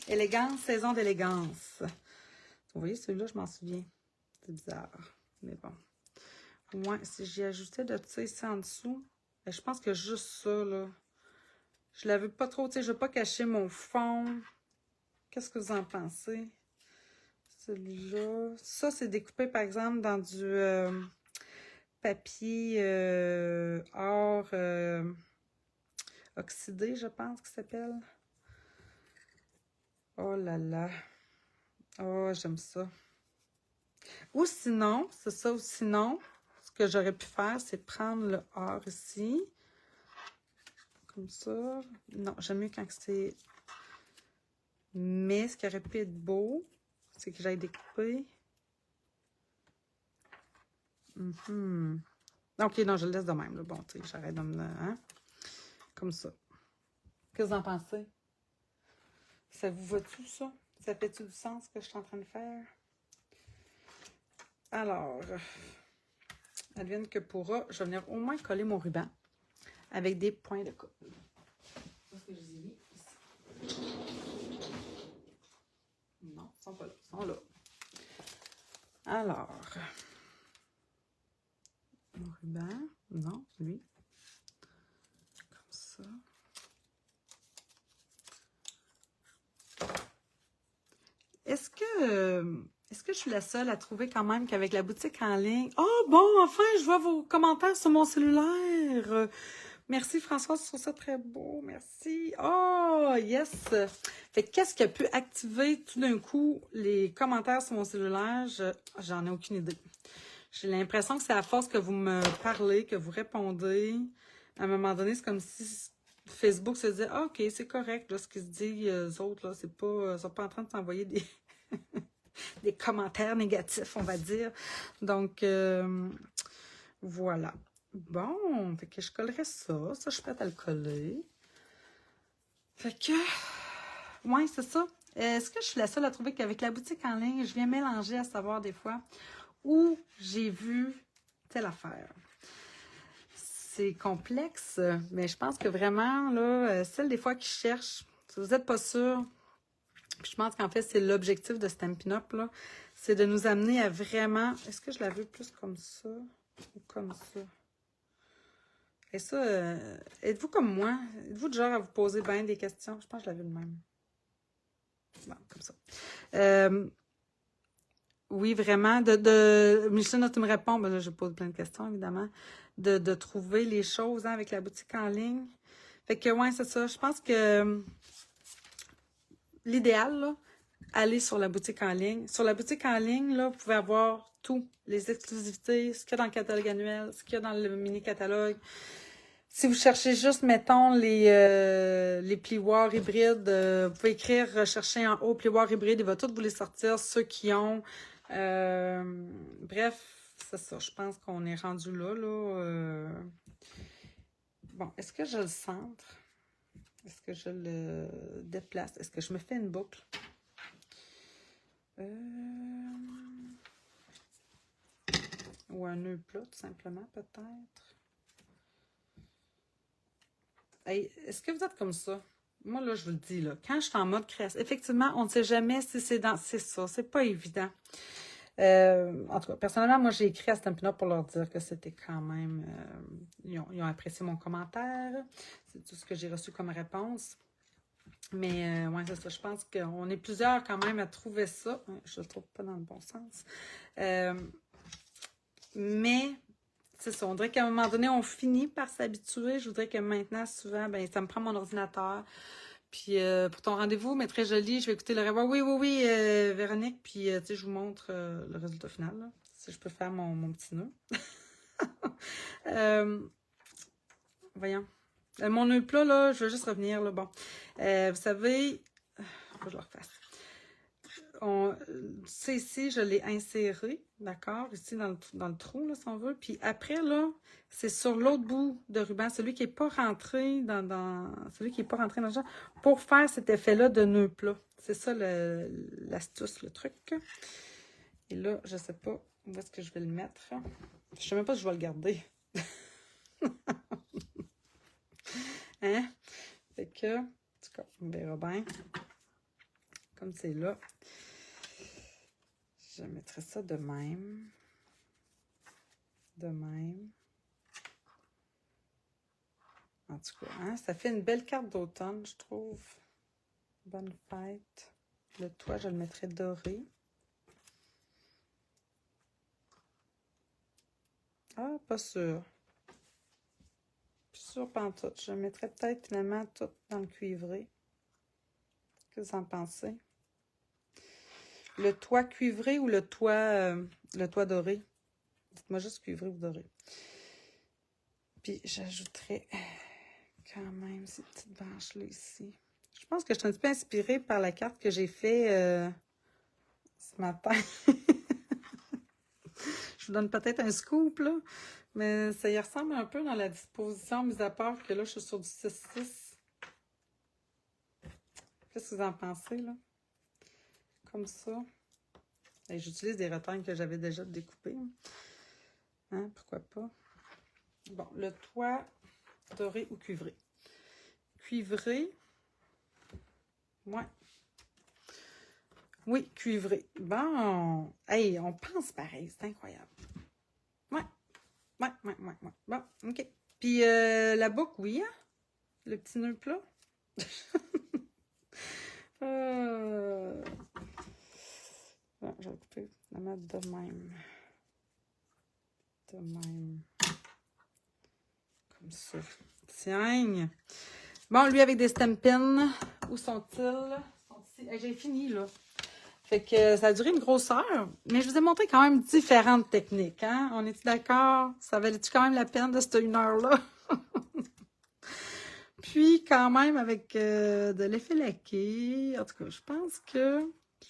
Élégance, saison d'élégance. Vous voyez, celui-là, je m'en souviens. C'est bizarre, mais bon. Moi, si j'y ajoutais de ça ici en dessous, ben, je pense que juste ça, là, je la veux pas trop, tu sais, je veux pas cacher mon fond. Qu'est-ce que vous en pensez? Celui-là. Ça, c'est découpé, par exemple, dans du papier or oxydé, je pense qu'il s'appelle. Oh là là. Oh, j'aime ça. Ou sinon, c'est ça, ou sinon, ce que j'aurais pu faire, c'est prendre le or ici. Comme ça. Non, j'aime mieux quand c'est... Mais ce qui aurait pu être beau, c'est que j'aille découper. Ok, non, je le laisse de même. Là. Bon, tu sais, j'arrête de me... Hein? Comme ça. Qu'est-ce que vous en pensez? Ça vous va-tu, ça? Ça fait-tu du sens ce que je suis en train de faire? Alors, advienne que pourra, je vais venir au moins coller mon ruban avec des points de colle. Où est-ce que je les ai mis? Ici. Non, ils sont pas là. Ils sont là. Alors, mon ruban, non, lui. Comme ça. Est-ce que je suis la seule à trouver quand même qu'avec la boutique en ligne... Oh, bon, enfin, je vois vos commentaires sur mon cellulaire. Merci Françoise, je trouve ça très beau. Merci. Oh, yes. Fait que qu'est-ce qui a pu activer tout d'un coup les commentaires sur mon cellulaire? J'en ai aucune idée. J'ai l'impression que c'est à force que vous me parlez, que vous répondez. À un moment donné, c'est comme si Facebook se disait, ah, OK, c'est correct, là, ce qu'ils se disent, eux autres, là, c'est pas, ils sont pas en train de t'envoyer des, des commentaires négatifs, on va dire. Donc, voilà. Bon, fait que je collerai ça. Ça, je suis prête à le coller. Fait que, ouais, c'est ça. Est-ce que je suis la seule à trouver qu'avec la boutique en ligne, je viens mélanger à savoir des fois où j'ai vu telle affaire? C'est complexe, mais je pense que vraiment, là, celle des fois qui cherche, si vous n'êtes pas sûr, puis je pense qu'en fait, c'est l'objectif de Stampin' Up, là, c'est de nous amener à vraiment... Est-ce que je la veux plus comme ça ou comme ça? Et ça, êtes-vous comme moi? Êtes-vous du genre à vous poser bien des questions? Je pense que je la veux de même. Bon, comme ça. Oui, vraiment. Micheline, tu me réponds. Ben là, je pose plein de questions, évidemment. De trouver les choses hein, avec la boutique en ligne. Fait que, ouais, c'est ça. Je pense que l'idéal, là, aller sur la boutique en ligne. Sur la boutique en ligne, là, vous pouvez avoir tout. Les exclusivités, ce qu'il y a dans le catalogue annuel, ce qu'il y a dans le mini-catalogue. Si vous cherchez juste, mettons, les plioirs hybrides, vous pouvez écrire, rechercher en haut plioir hybride, il va tout vous les sortir, ceux qui ont. Bref, c'est ça, je pense qu'on est rendu là. Bon, est-ce que je le centre? Est-ce que je le déplace? Est-ce que je me fais une boucle? Ou un nœud plat, tout simplement, peut-être. Hey, est-ce que vous êtes comme ça? Moi, là, je vous le dis, là, quand je suis en mode création, effectivement, on ne sait jamais si c'est dans... C'est ça, c'est pas évident. En tout cas, personnellement, moi, j'ai écrit à Stampin' Up pour leur dire que c'était quand même... ils ont apprécié mon commentaire. C'est tout ce que j'ai reçu comme réponse. Mais, ouais, c'est ça. Je pense qu'on est plusieurs quand même à trouver ça. Je le trouve pas dans le bon sens. Mais... C'est ça, on dirait qu'à un moment donné, on finit par s'habituer. Je voudrais que maintenant, souvent, ben, ça me prend mon ordinateur. Puis pour ton rendez-vous, mais très joli, je vais écouter le revoir. Oui, oui, oui, Véronique. Puis, tu sais, je vous montre le résultat final. Là, si je peux faire mon petit nœud. Voyons. Mon nœud plat, là, je vais juste revenir. Là, bon. Vous savez, faut que je le refasse. C'est ici, je l'ai inséré, d'accord, ici dans le trou, là, si on veut. Puis après, là, c'est sur l'autre bout de ruban, celui qui n'est pas rentré celui qui n'est pas rentré dans le genre, pour faire cet effet-là de nœud plat. C'est ça l'astuce, le truc. Et là, je ne sais pas où est-ce que je vais le mettre. Je ne sais même pas si je vais le garder. Hein? Fait que, en tout cas, on verra bien. Comme c'est là. Je mettrai ça de même. De même. En tout cas, hein, ça fait une belle carte d'automne, je trouve. Bonne fête. Le toit, je le mettrai doré. Ah, pas sûr. Pas sûr pantoute. Je le mettrai peut-être finalement tout dans le cuivré. Qu'est-ce que vous en pensez? Le toit cuivré ou le toit doré? Dites-moi juste cuivré ou doré. Puis j'ajouterai quand même ces petites branches-là ici. Je pense que je suis un petit peu inspirée par la carte que j'ai faite ce matin. Je vous donne peut-être un scoop, là, mais ça y ressemble un peu dans la disposition, mis à part que là, je suis sur du 6-6. Qu'est-ce que vous en pensez, là? Comme ça. J'utilise des retagnes que j'avais déjà découpés. Hein, pourquoi pas? Bon, le toit doré ou cuivré? Cuivré. Ouais. Oui, cuivré. Bon. Hey, on pense pareil. C'est incroyable. Ouais. Ouais. Bon, OK. Puis la boucle, oui, hein? Le petit nœud plat. Bon, je vais couper la mettre de même. De même. Comme ça. Tiens. Bon, lui avec des stampins. Où sont-ils? Hey, j'ai fini, là. Fait que ça a duré une grosse heure, mais je vous ai montré quand même différentes techniques, hein? On est-tu d'accord? Ça valait-tu quand même la peine de cette une heure-là? Puis, quand même, avec de l'effet laqué, en tout cas, je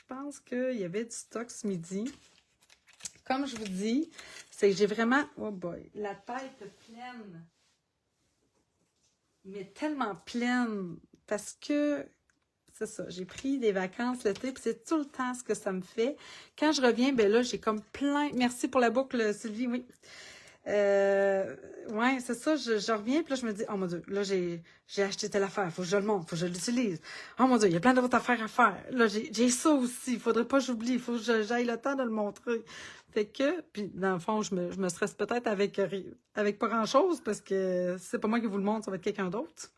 pense qu'il y avait du stock ce midi. Comme je vous dis, c'est que j'ai vraiment, oh boy, la tête pleine. Mais tellement pleine, parce que c'est ça, j'ai pris des vacances l'été, puis c'est tout le temps ce que ça me fait. Quand je reviens, ben là, j'ai comme plein... Merci pour la boucle, Sylvie, oui. Ouais, c'est ça, je reviens, puis là, je me dis, oh mon Dieu, là, j'ai acheté telle affaire, faut que je le montre, faut que je l'utilise. Oh mon Dieu, il y a plein d'autres affaires à faire. Là, j'ai ça aussi, il faudrait pas que j'oublie, il faut que j'aille le temps de le montrer. Fait que, puis dans le fond, je me stresse peut-être avec pas grand-chose, parce que c'est pas moi qui vous le montre, ça va être quelqu'un d'autre.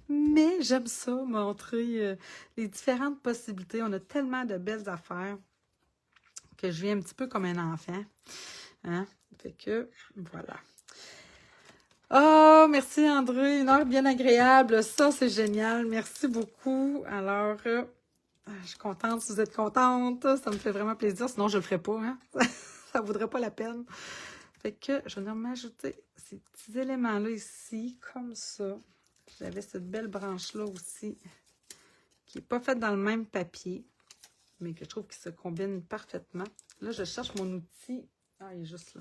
Mais j'aime ça, montrer les différentes possibilités. On a tellement de belles affaires que je viens un petit peu comme un enfant. Hein? Fait que, voilà. Oh, merci André, une heure bien agréable. Ça, c'est génial. Merci beaucoup. Alors, je suis contente si vous êtes contente. Ça me fait vraiment plaisir. Sinon, je le ferais pas. Hein? Ça ne vaudrait pas la peine. Fait que je vais venir m'ajouter ces petits éléments-là ici, comme ça. J'avais cette belle branche-là aussi, qui n'est pas faite dans le même papier, mais que je trouve qu'il se combine parfaitement. Là, je cherche mon outil. Ah, il est juste là.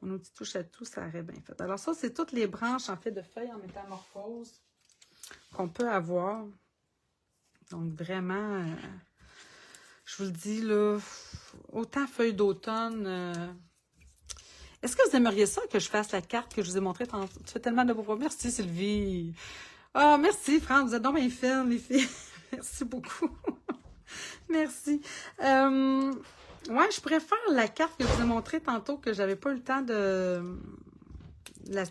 Mon outil touche à tout, ça aurait bien fait. Alors ça, c'est toutes les branches, en fait, de feuilles en métamorphose qu'on peut avoir. Donc, vraiment, je vous le dis, là, autant feuilles d'automne... Est-ce que vous aimeriez ça que je fasse la carte que je vous ai montrée tantôt? Tu fais tellement de beaux... Merci, Sylvie. Ah, merci, Franck. Vous êtes donc bien fines, les filles. Merci beaucoup. Merci. Ouais, je pourrais faire la carte que je vous ai montrée tantôt, que j'avais pas eu le temps de...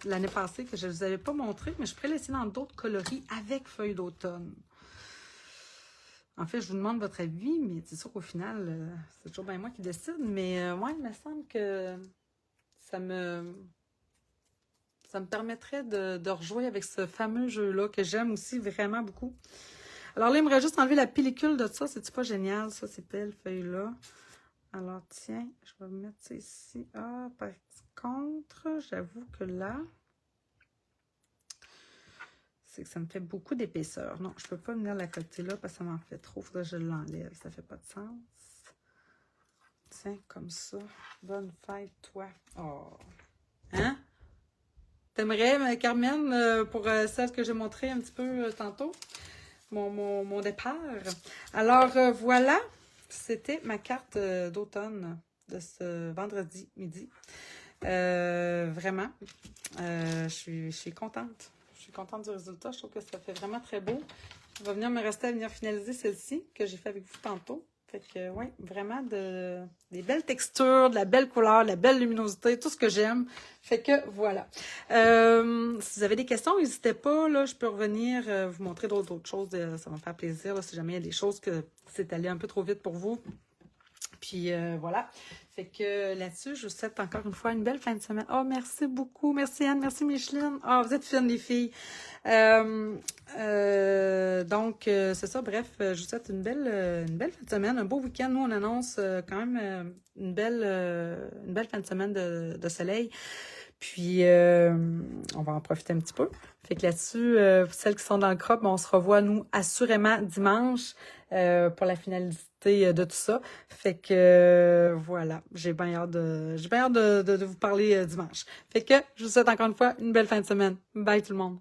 L'année passée, que je ne vous avais pas montré, mais je pourrais laisser dans d'autres coloris avec feuilles d'automne. En fait, je vous demande votre avis, mais c'est sûr qu'au final, c'est toujours bien moi qui décide. Mais ouais, il me semble que ça me permettrait de rejouer avec ce fameux jeu-là que j'aime aussi vraiment beaucoup. Alors là, il me reste juste enlever la pellicule de ça. C'est-tu pas génial, ça, ces belles feuilles-là? Alors, tiens, je vais mettre ça ici. Ah, par contre, j'avoue que là, c'est que ça me fait beaucoup d'épaisseur. Non, je peux pas venir la côté là parce que ça m'en fait trop. Faudrait que je l'enlève. Ça fait pas de sens. Tiens, comme ça. Bonne fête, toi. Oh. Hein? T'aimerais, Carmen, pour celle que j'ai montrée un petit peu tantôt? Mon départ. Alors, voilà. C'était ma carte d'automne de ce vendredi midi. Vraiment, je suis contente. Je suis contente du résultat. Je trouve que ça fait vraiment très beau. Il va me rester à venir finaliser celle-ci que j'ai fait avec vous tantôt. Fait que, oui, vraiment des belles textures, de la belle couleur, de la belle luminosité, tout ce que j'aime. Fait que, voilà. Si vous avez des questions, n'hésitez pas. Là, je peux revenir vous montrer d'autres choses. Ça va me faire plaisir là, si jamais il y a des choses que c'est allé un peu trop vite pour vous. Puis voilà. Fait que là-dessus, je vous souhaite encore une fois une belle fin de semaine. Oh, merci beaucoup. Merci Anne, merci Micheline. Oh, vous êtes fines les filles. Donc, c'est ça. Bref, je vous souhaite une belle fin de semaine, un beau week-end. Nous, on annonce quand même une belle fin de semaine de soleil. Puis, on va en profiter un petit peu. Fait que là-dessus, celles qui sont dans le crop, on se revoit, nous, assurément dimanche pour la finalité de tout ça. Fait que, voilà, j'ai bien hâte de vous parler dimanche. Fait que, je vous souhaite encore une fois une belle fin de semaine. Bye tout le monde!